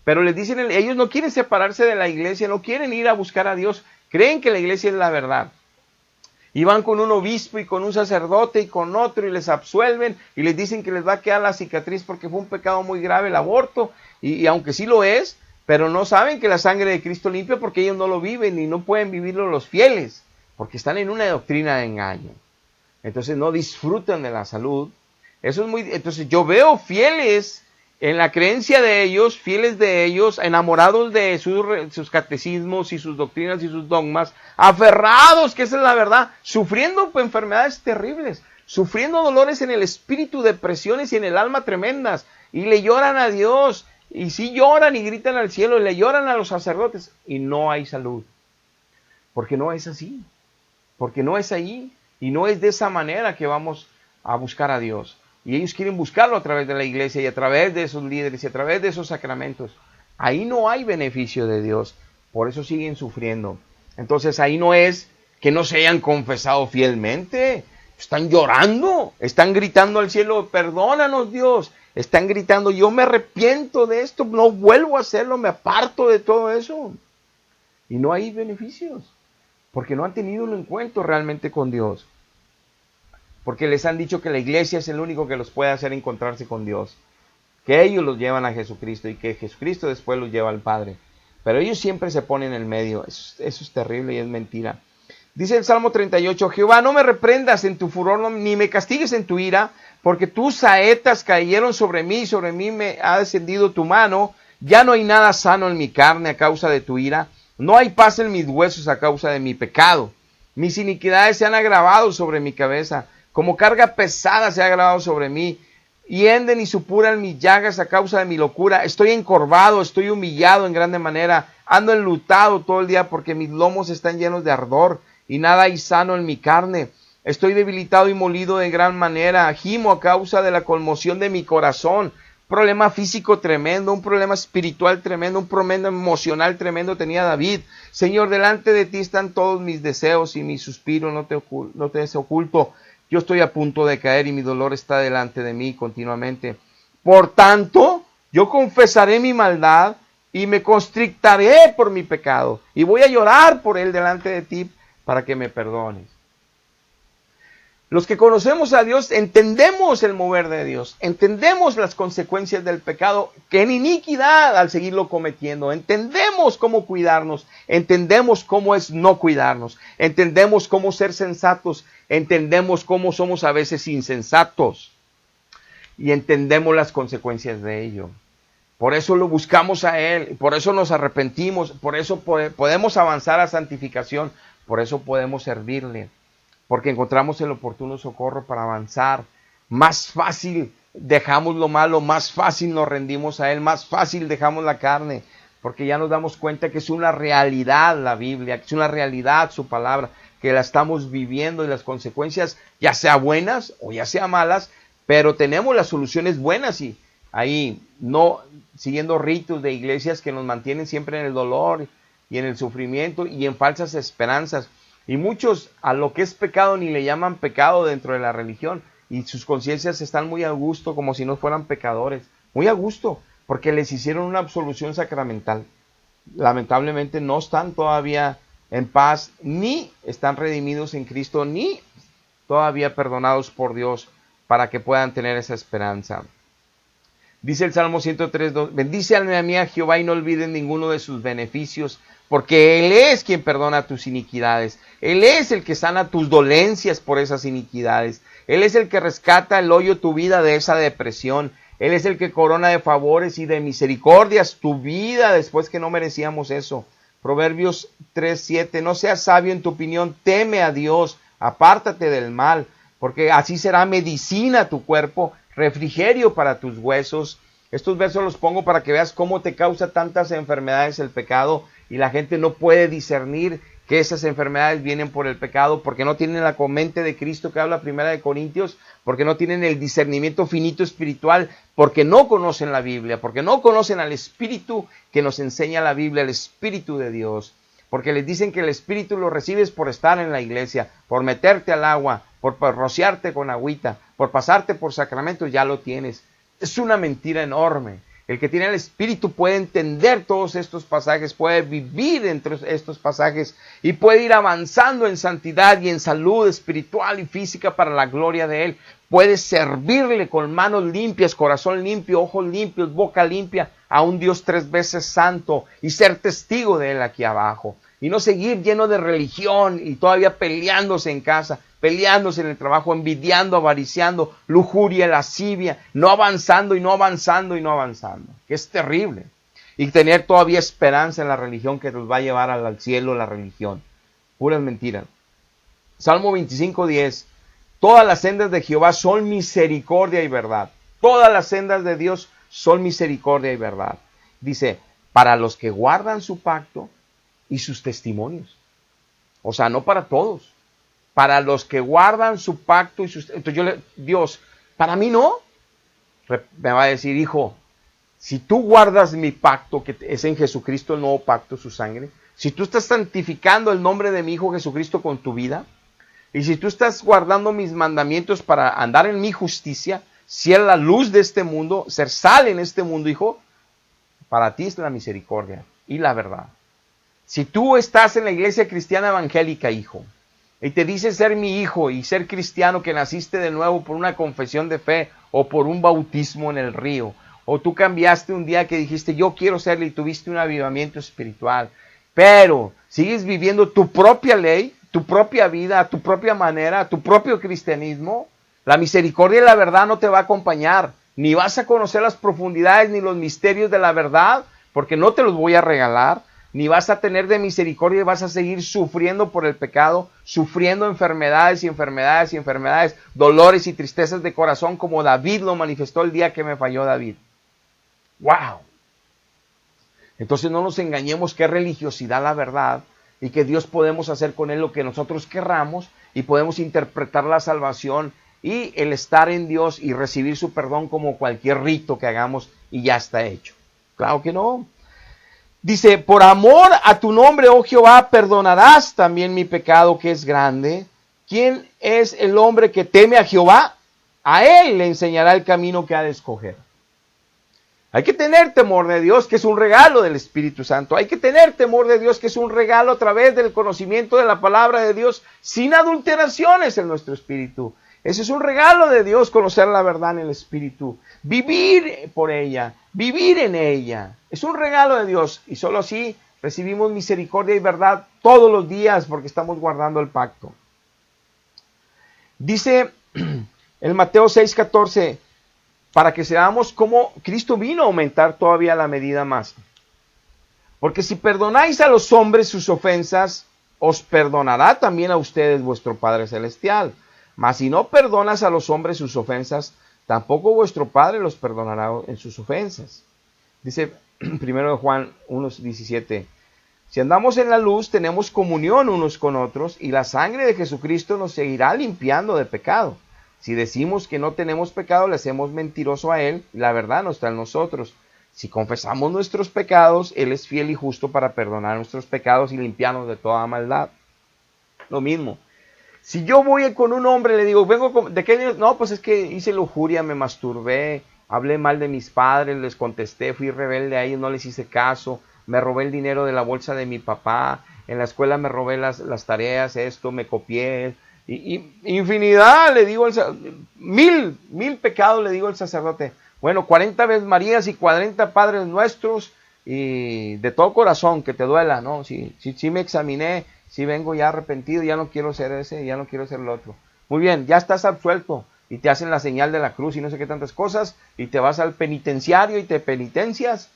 Pero les dicen, ellos no quieren separarse de la iglesia, no quieren ir a buscar a Dios, creen que la iglesia es la verdad. Y van con un obispo y con un sacerdote y con otro y les absuelven y les dicen que les va a quedar la cicatriz porque fue un pecado muy grave el aborto. Y aunque sí lo es, pero no saben que la sangre de Cristo limpia porque ellos no lo viven y no pueden vivirlo los fieles, porque están en una doctrina de engaño. Entonces no disfrutan de la salud. Entonces yo veo fieles en la creencia de ellos, fieles de ellos, enamorados de sus catecismos y sus doctrinas y sus dogmas, aferrados, que esa es la verdad, sufriendo enfermedades terribles, sufriendo dolores en el espíritu, depresiones y en el alma tremendas, y le lloran a Dios, y sí lloran y gritan al cielo, y le lloran a los sacerdotes, y no hay salud, porque no es así, porque no es ahí, y no es de esa manera que vamos a buscar a Dios. Y ellos quieren buscarlo a través de la iglesia y a través de esos líderes y a través de esos sacramentos. Ahí no hay beneficio de Dios, por eso siguen sufriendo. Entonces ahí no es que no se hayan confesado fielmente, están llorando, están gritando al cielo, perdónanos Dios, están gritando, yo me arrepiento de esto, no vuelvo a hacerlo, me aparto de todo eso. Y no hay beneficios, porque no han tenido un encuentro realmente con Dios. Porque les han dicho que la iglesia es el único que los puede hacer encontrarse con Dios, que ellos los llevan a Jesucristo y que Jesucristo después los lleva al Padre. Pero ellos siempre se ponen en el medio, eso es terrible y es mentira. Dice el Salmo 38, Jehová, no me reprendas en tu furor, ni me castigues en tu ira, porque tus saetas cayeron sobre mí y sobre mí me ha descendido tu mano. Ya no hay nada sano en mi carne a causa de tu ira, no hay paz en mis huesos a causa de mi pecado. Mis iniquidades se han agravado sobre mi cabeza, como carga pesada se ha agravado sobre mí, hienden y supuran mis llagas a causa de mi locura. Estoy encorvado, estoy humillado en grande manera, ando enlutado todo el día porque mis lomos están llenos de ardor y nada hay sano en mi carne. Estoy debilitado y molido de gran manera, gimo a causa de la conmoción de mi corazón. problema físico tremendo, un problema espiritual tremendo, un problema emocional tremendo tenía David. Señor, delante de ti están todos mis deseos y mis suspiros, no te desoculto. Yo estoy a punto de caer y mi dolor está delante de mí continuamente. Por tanto, yo confesaré mi maldad y me constrictaré por mi pecado. Y voy a llorar por él delante de ti para que me perdones. Los que conocemos a Dios entendemos el mover de Dios, entendemos las consecuencias del pecado, que en iniquidad al seguirlo cometiendo, entendemos cómo cuidarnos, entendemos cómo es no cuidarnos, entendemos cómo ser sensatos, entendemos cómo somos a veces insensatos y entendemos las consecuencias de ello. Por eso lo buscamos a Él, por eso nos arrepentimos, por eso podemos avanzar a santificación, por eso podemos servirle. Porque encontramos el oportuno socorro para avanzar. Más fácil dejamos lo malo, más fácil nos rendimos a Él, más fácil dejamos la carne, porque ya nos damos cuenta que es una realidad la Biblia, que es una realidad su palabra, que la estamos viviendo y las consecuencias, ya sea buenas o ya sea malas, pero tenemos las soluciones buenas y ahí no siguiendo ritos de iglesias que nos mantienen siempre en el dolor y en el sufrimiento y en falsas esperanzas. Y muchos a lo que es pecado ni le llaman pecado dentro de la religión y sus conciencias están muy a gusto como si no fueran pecadores, muy a gusto porque les hicieron una absolución sacramental. Lamentablemente no están todavía en paz, ni están redimidos en Cristo, ni todavía perdonados por Dios para que puedan tener esa esperanza. Dice el Salmo 103:2, bendice alma mía a Jehová y no olvides ninguno de sus beneficios, porque Él es quien perdona tus iniquidades. Él es el que sana tus dolencias por esas iniquidades. Él es el que rescata el hoyo tu vida de esa depresión. Él es el que corona de favores y de misericordias tu vida después que no merecíamos eso. Proverbios 3:7, no seas sabio en tu opinión, teme a Dios, apártate del mal, porque así será medicina a tu cuerpo, refrigerio para tus huesos. Estos versos los pongo para que veas cómo te causa tantas enfermedades el pecado y la gente no puede discernir que esas enfermedades vienen por el pecado porque no tienen la mente de Cristo que habla 1 Corintios, porque no tienen el discernimiento finito espiritual, porque no conocen la Biblia, porque no conocen al Espíritu que nos enseña la Biblia, el Espíritu de Dios, porque les dicen que el Espíritu lo recibes por estar en la iglesia, por meterte al agua, por rociarte con agüita, por pasarte por sacramentos, ya lo tienes. Es una mentira enorme. El que tiene el Espíritu puede entender todos estos pasajes, puede vivir entre estos pasajes y puede ir avanzando en santidad y en salud espiritual y física para la gloria de Él. Puede servirle con manos limpias, corazón limpio, ojos limpios, boca limpia a un Dios 3 veces santo y ser testigo de Él aquí abajo. Y no seguir lleno de religión y todavía peleándose en casa, peleándose en el trabajo, envidiando, avariciando, lujuria, lascivia, no avanzando y no avanzando y no avanzando. Que es terrible. Y tener todavía esperanza en la religión que nos va a llevar al cielo, la religión. Puras mentiras. Salmo 25:10. Todas las sendas de Jehová son misericordia y verdad. Todas las sendas de Dios son misericordia y verdad. Dice, para los que guardan su pacto y sus testimonios. O sea, no para todos. Para los que guardan su pacto y sus... Entonces Dios, para mí no. Me va a decir, hijo, si tú guardas mi pacto, que es en Jesucristo el nuevo pacto, su sangre, si tú estás santificando el nombre de mi Hijo Jesucristo con tu vida, y si tú estás guardando mis mandamientos para andar en mi justicia, ser la luz de este mundo, ser sal en este mundo, hijo, para ti es la misericordia y la verdad. Si tú estás en la iglesia cristiana evangélica, hijo, y te dices ser mi hijo y ser cristiano que naciste de nuevo por una confesión de fe o por un bautismo en el río, o tú cambiaste un día que dijiste yo quiero serlo y tuviste un avivamiento espiritual, pero sigues viviendo tu propia ley, tu propia vida, a tu propia manera, a tu propio cristianismo, la misericordia y la verdad no te va a acompañar, ni vas a conocer las profundidades ni los misterios de la verdad, porque no te los voy a regalar, ni vas a tener de misericordia y vas a seguir sufriendo por el pecado, sufriendo enfermedades y enfermedades y enfermedades, dolores y tristezas de corazón como David lo manifestó el día que me falló David. ¡Wow! Entonces no nos engañemos que es religiosidad la verdad y que Dios podemos hacer con Él lo que nosotros querramos y podemos interpretar la salvación y el estar en Dios y recibir su perdón como cualquier rito que hagamos y ya está hecho. Claro que no. Dice, por amor a tu nombre, oh Jehová, perdonarás también mi pecado que es grande. ¿Quién es el hombre que teme a Jehová? A él le enseñará el camino que ha de escoger. Hay que tener temor de Dios, que es un regalo del Espíritu Santo. Hay que tener temor de Dios, que es un regalo a través del conocimiento de la palabra de Dios, sin adulteraciones en nuestro espíritu. Ese es un regalo de Dios, conocer la verdad en el Espíritu. Vivir por ella, vivir en ella. Es un regalo de Dios y solo así recibimos misericordia y verdad todos los días porque estamos guardando el pacto. Dice el Mateo 6:14, para que seamos como Cristo vino a aumentar todavía la medida más. Porque si perdonáis a los hombres sus ofensas, os perdonará también a ustedes vuestro Padre Celestial. Mas si no perdonas a los hombres sus ofensas, tampoco vuestro Padre los perdonará en sus ofensas. Dice 1 Juan 1:17, si andamos en la luz, tenemos comunión unos con otros, y la sangre de Jesucristo nos seguirá limpiando de pecado. Si decimos que no tenemos pecado, le hacemos mentiroso a Él, y la verdad no está en nosotros. Si confesamos nuestros pecados, Él es fiel y justo para perdonar nuestros pecados y limpiarnos de toda maldad. Lo mismo. Si yo voy con un hombre y le digo, ¿de qué? No, pues es que hice lujuria, me masturbé, hablé mal de mis padres, les contesté, fui rebelde a ellos, no les hice caso, me robé el dinero de la bolsa de mi papá, en la escuela me robé las tareas, esto, me copié, y infinidad, le digo, mil pecados, le digo al sacerdote. Bueno, 40 veces Marías y 40 Padres Nuestros, y de todo corazón, que te duela, ¿no? Sí me examiné, sí vengo ya arrepentido, ya no quiero ser ese, ya no quiero ser el otro. Muy bien, ya estás absuelto, y te hacen la señal de la cruz y no sé qué tantas cosas, y te vas al penitenciario y te penitencias.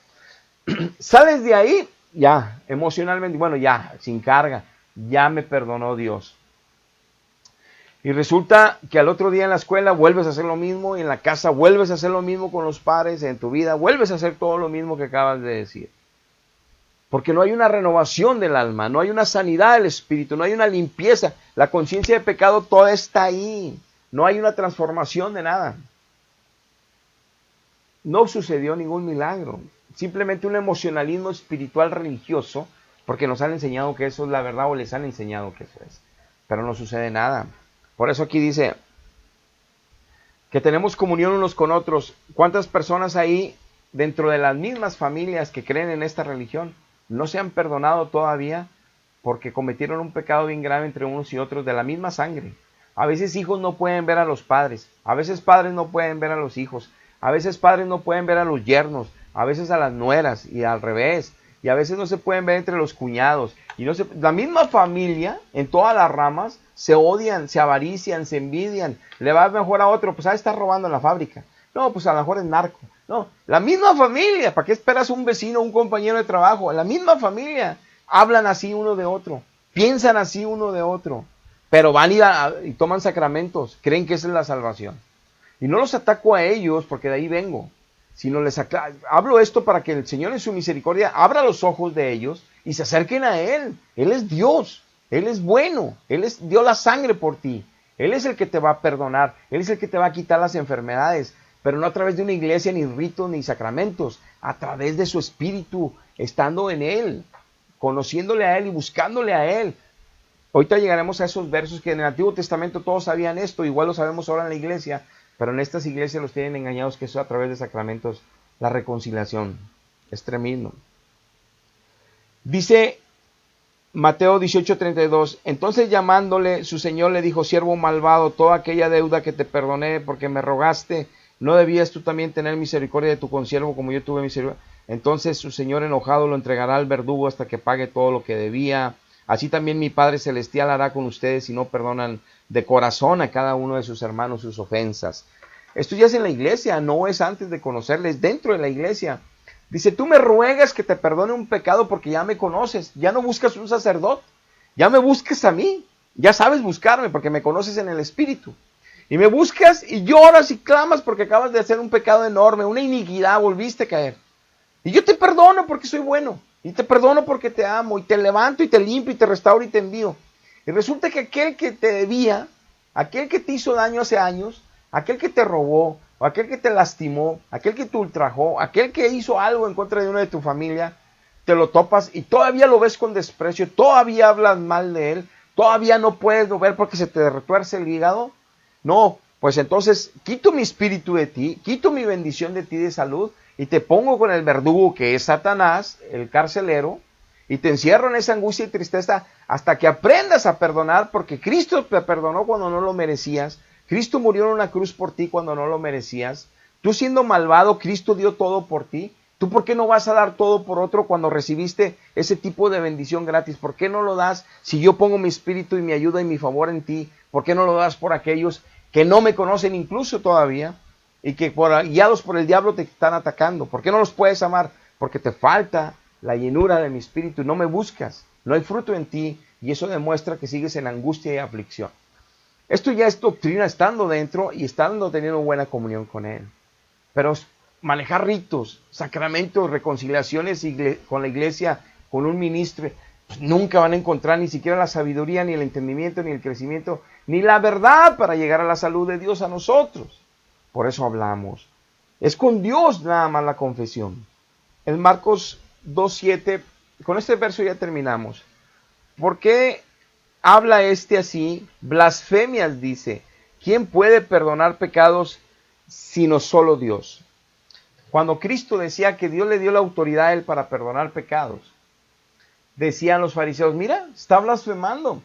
Sales de ahí, ya, emocionalmente, bueno, ya, sin carga, ya me perdonó Dios. Y resulta que al otro día en la escuela vuelves a hacer lo mismo, y en la casa vuelves a hacer lo mismo con los padres, en tu vida vuelves a hacer todo lo mismo que acabas de decir. Porque no hay una renovación del alma, no hay una sanidad del espíritu, no hay una limpieza. La conciencia de pecado toda está ahí. No hay una transformación de nada. No sucedió ningún milagro. Simplemente un emocionalismo espiritual religioso, porque nos han enseñado que eso es la verdad o les han enseñado que eso es. Pero no sucede nada. Por eso aquí dice que tenemos comunión unos con otros. ¿Cuántas personas ahí dentro de las mismas familias que creen en esta religión no se han perdonado todavía porque cometieron un pecado bien grave entre unos y otros de la misma sangre? A veces hijos no pueden ver a los padres, a veces padres no pueden ver a los hijos, a veces padres no pueden ver a los yernos, a veces a las nueras y al revés, y a veces no se pueden ver entre los cuñados. La misma familia, en todas las ramas, se odian, se avarician, se envidian. Le va mejor a otro, pues está robando en la fábrica. No, pues a lo mejor es narco. No, la misma familia. ¿Para qué esperas un vecino, un compañero de trabajo? La misma familia. Hablan así uno de otro. Piensan así uno de otro. Pero van y toman sacramentos. Creen que esa es la salvación. Y no los ataco a ellos porque de ahí vengo. Sino hablo esto para que el Señor en su misericordia abra los ojos de ellos y se acerquen a Él. Él es Dios. Él es bueno, Él dio la sangre por ti, Él es el que te va a perdonar, Él es el que te va a quitar las enfermedades, pero no a través de una iglesia, ni ritos, ni sacramentos, a través de su espíritu, estando en Él, conociéndole a Él y buscándole a Él. Ahorita llegaremos a esos versos que en el Antiguo Testamento todos sabían esto, igual lo sabemos ahora en la iglesia, pero en estas iglesias los tienen engañados que eso a través de sacramentos, la reconciliación, es tremendo. Dice Mateo 18:32, entonces llamándole su señor le dijo, siervo malvado, toda aquella deuda que te perdoné porque me rogaste, ¿no debías tú también tener misericordia de tu consiervo como yo tuve misericordia? Entonces su señor enojado lo entregará al verdugo hasta que pague todo lo que debía. Así también mi Padre Celestial hará con ustedes si no perdonan de corazón a cada uno de sus hermanos sus ofensas. Esto ya es en la iglesia, no es antes de conocerles, dentro de la iglesia. Dice, tú me ruegas que te perdone un pecado porque ya me conoces, ya no buscas un sacerdote, ya me buscas a mí, ya sabes buscarme porque me conoces en el espíritu. Y me buscas y lloras y clamas porque acabas de hacer un pecado enorme, una iniquidad, volviste a caer. Y yo te perdono porque soy bueno, y te perdono porque te amo, y te levanto y te limpio y te restauro y te envío. Y resulta que aquel que te debía, aquel que te hizo daño hace años, aquel que te robó, o aquel que te lastimó, aquel que te ultrajó, aquel que hizo algo en contra de uno de tu familia, te lo topas y todavía lo ves con desprecio, todavía hablas mal de él, todavía no puedes ver porque se te retuerce el hígado. No, pues entonces quito mi espíritu de ti, quito mi bendición de ti de salud y te pongo con el verdugo que es Satanás, el carcelero, y te encierro en esa angustia y tristeza hasta que aprendas a perdonar, porque Cristo te perdonó cuando no lo merecías. Cristo murió en una cruz por ti cuando no lo merecías. Tú siendo malvado, Cristo dio todo por ti. ¿Tú por qué no vas a dar todo por otro cuando recibiste ese tipo de bendición gratis? ¿Por qué no lo das si yo pongo mi espíritu y mi ayuda y mi favor en ti? ¿Por qué no lo das por aquellos que no me conocen incluso todavía y que guiados por el diablo te están atacando? ¿Por qué no los puedes amar? Porque te falta la llenura de mi espíritu, no me buscas, no hay fruto en ti y eso demuestra que sigues en angustia y aflicción. Esto ya es doctrina estando dentro y estando teniendo buena comunión con Él. Pero manejar ritos, sacramentos, reconciliaciones con la iglesia, con un ministro, pues nunca van a encontrar ni siquiera la sabiduría, ni el entendimiento, ni el crecimiento, ni la verdad para llegar a la salud de Dios a nosotros. Por eso hablamos. Es con Dios nada más la confesión. En Marcos 2:7, con este verso ya terminamos. ¿Por qué habla así? Blasfemias dice. ¿Quién puede perdonar pecados sino solo Dios? Cuando Cristo decía que Dios le dio la autoridad a Él para perdonar pecados, decían los fariseos, mira, está blasfemando.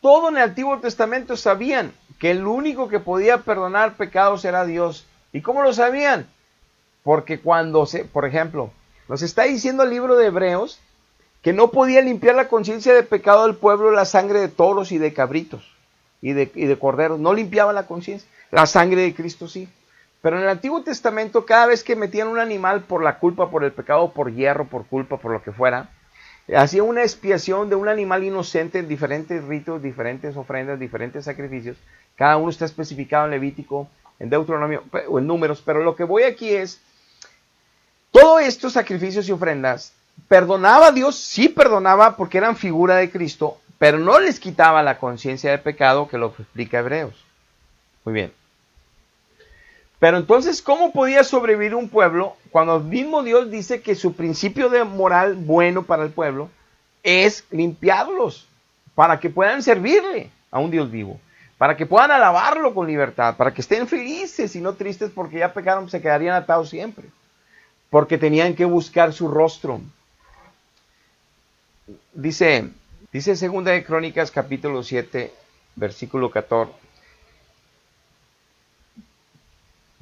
Todo en el Antiguo Testamento sabían que el único que podía perdonar pecados era Dios. ¿Y cómo lo sabían? Porque por ejemplo, nos está diciendo el libro de Hebreos que no podía limpiar la conciencia de pecado del pueblo la sangre de toros y de cabritos y de corderos. No limpiaba la conciencia. La sangre de Cristo sí. Pero en el Antiguo Testamento, cada vez que metían un animal por la culpa, por el pecado, por hierro, por culpa, por lo que fuera, hacía una expiación de un animal inocente en diferentes ritos, diferentes ofrendas, diferentes sacrificios. Cada uno está especificado en Levítico, en Deuteronomio o en Números. Pero lo que voy aquí es, todos estos sacrificios y ofrendas, ¿perdonaba a Dios? Sí perdonaba porque eran figura de Cristo, pero no les quitaba la conciencia de pecado, que lo explica Hebreos. Muy bien. Pero entonces, ¿cómo podía sobrevivir un pueblo cuando el mismo Dios dice que su principio de moral bueno para el pueblo es limpiarlos para que puedan servirle a un Dios vivo, para que puedan alabarlo con libertad, para que estén felices y no tristes porque ya pecaron, se quedarían atados siempre, porque tenían que buscar su rostro? Dice 2 de Crónicas capítulo 7, versículo 14.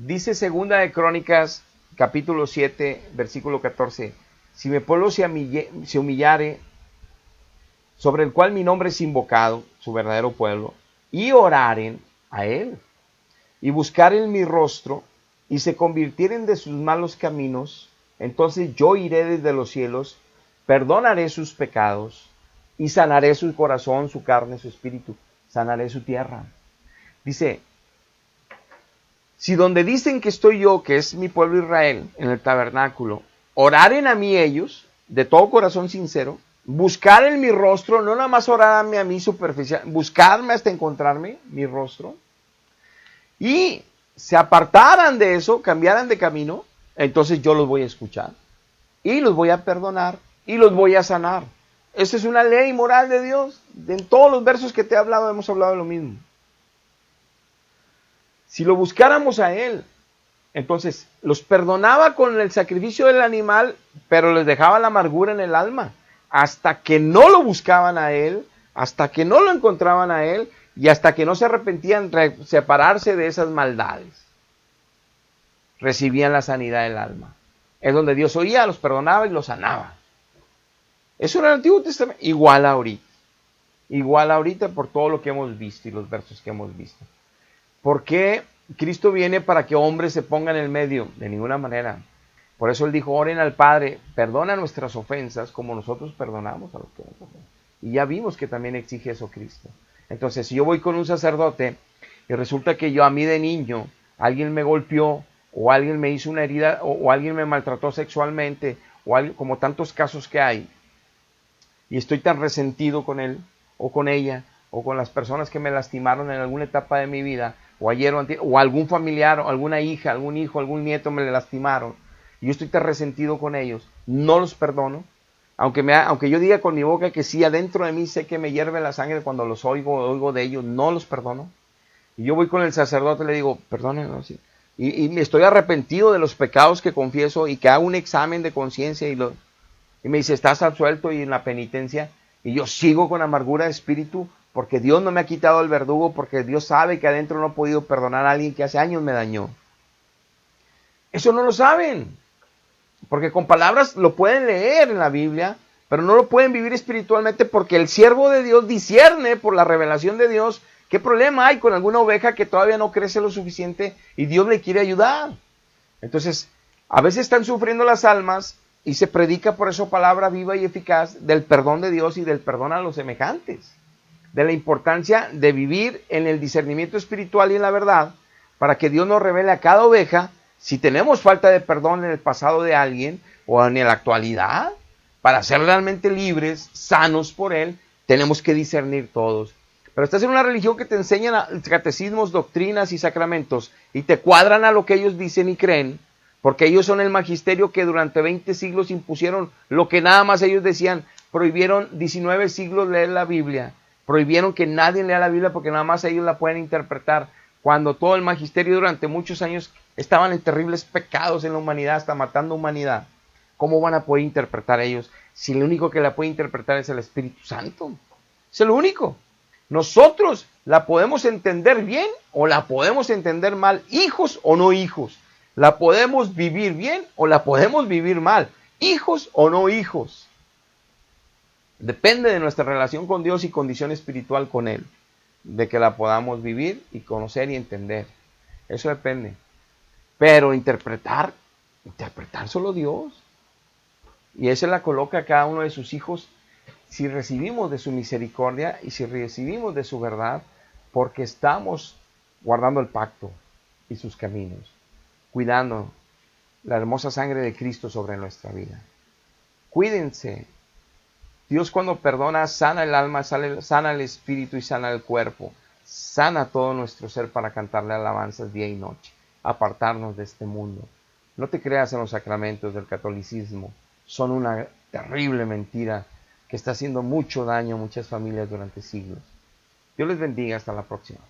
Dice 2 de Crónicas, capítulo 7, versículo 14. Si mi pueblo se humillare, sobre el cual mi nombre es invocado, su verdadero pueblo, y oraren a él, y buscaren mi rostro, y se convirtieren de sus malos caminos, entonces yo iré desde los cielos, perdonaré sus pecados, y sanaré su corazón, su carne, su espíritu, sanaré su tierra. Dice, si donde dicen que estoy yo, que es mi pueblo Israel, en el tabernáculo, oraren a mí ellos, de todo corazón sincero, buscar en mi rostro, no nada más orarme a mí superficial, buscarme hasta encontrarme mi rostro, y se apartaran de eso, cambiaran de camino, entonces yo los voy a escuchar, y los voy a perdonar, y los voy a sanar. Esa es una ley moral de Dios. En todos los versos que te he hablado, hemos hablado de lo mismo. Si lo buscáramos a Él, entonces los perdonaba con el sacrificio del animal, pero les dejaba la amargura en el alma, hasta que no lo buscaban a Él, hasta que no lo encontraban a Él, y hasta que no se arrepentían de separarse de esas maldades. Recibían la sanidad del alma. Es donde Dios oía, los perdonaba y los sanaba. Eso era el Antiguo Testamento, igual ahorita por todo lo que hemos visto y los versos que hemos visto. ¿Por qué Cristo viene para que hombres se pongan en el medio? De ninguna manera. Por eso Él dijo, oren al Padre, perdona nuestras ofensas como nosotros perdonamos a los que nos ofenden. Y ya vimos que también exige eso Cristo. Entonces, si yo voy con un sacerdote y resulta que a mí de niño alguien me golpeó, o alguien me hizo una herida, o alguien me maltrató sexualmente, o alguien, como tantos casos que hay, y estoy tan resentido con él o con ella, o con las personas que me lastimaron en alguna etapa de mi vida, o ayer o antier, o algún familiar, o alguna hija, algún hijo, algún nieto me lastimaron, y yo estoy tan resentido con ellos, no los perdono, aunque yo diga con mi boca que sí, adentro de mí sé que me hierve la sangre cuando los oigo de ellos, no los perdono. Y yo voy con el sacerdote y le digo, perdónenlo, sí. Y me estoy arrepentido de los pecados que confieso y que hago un examen de conciencia y me dice, estás absuelto y en la penitencia. Y yo sigo con amargura de espíritu porque Dios no me ha quitado el verdugo, porque Dios sabe que adentro no he podido perdonar a alguien que hace años me dañó. Eso no lo saben, porque con palabras lo pueden leer en la Biblia, pero no lo pueden vivir espiritualmente porque el siervo de Dios discierne por la revelación de Dios qué problema hay con alguna oveja que todavía no crece lo suficiente y Dios le quiere ayudar. Entonces, a veces están sufriendo las almas y se predica por eso palabra viva y eficaz del perdón de Dios y del perdón a los semejantes, de la importancia de vivir en el discernimiento espiritual y en la verdad para que Dios nos revele a cada oveja si tenemos falta de perdón en el pasado de alguien o en la actualidad. Para ser realmente libres, sanos por Él, tenemos que discernir todos. Pero estás en una religión que te enseñan catecismos, doctrinas y sacramentos y te cuadran a lo que ellos dicen y creen, porque ellos son el magisterio que durante 20 siglos impusieron lo que nada más ellos decían. Prohibieron 19 siglos leer la Biblia, prohibieron que nadie lea la Biblia porque nada más ellos la pueden interpretar, cuando todo el magisterio durante muchos años estaban en terribles pecados en la humanidad, hasta matando humanidad. ¿Cómo van a poder interpretar ellos si el único que la puede interpretar es el Espíritu Santo? Es el único. Nosotros la podemos entender bien o la podemos entender mal, hijos o no hijos. La podemos vivir bien o la podemos vivir mal, hijos o no hijos. Depende de nuestra relación con Dios y condición espiritual con Él, de que la podamos vivir y conocer y entender. Eso depende. Pero interpretar solo Dios. Y Él se la coloca a cada uno de sus hijos si recibimos de su misericordia y si recibimos de su verdad, porque estamos guardando el pacto y sus caminos, cuidando la hermosa sangre de Cristo sobre nuestra vida. Cuídense. Dios cuando perdona sana el alma, sana el espíritu y sana el cuerpo. Sana todo nuestro ser para cantarle alabanzas día y noche. Apartarnos de este mundo. No te creas en los sacramentos del catolicismo. Son una terrible mentira que está haciendo mucho daño a muchas familias durante siglos. Dios les bendiga. Hasta la próxima.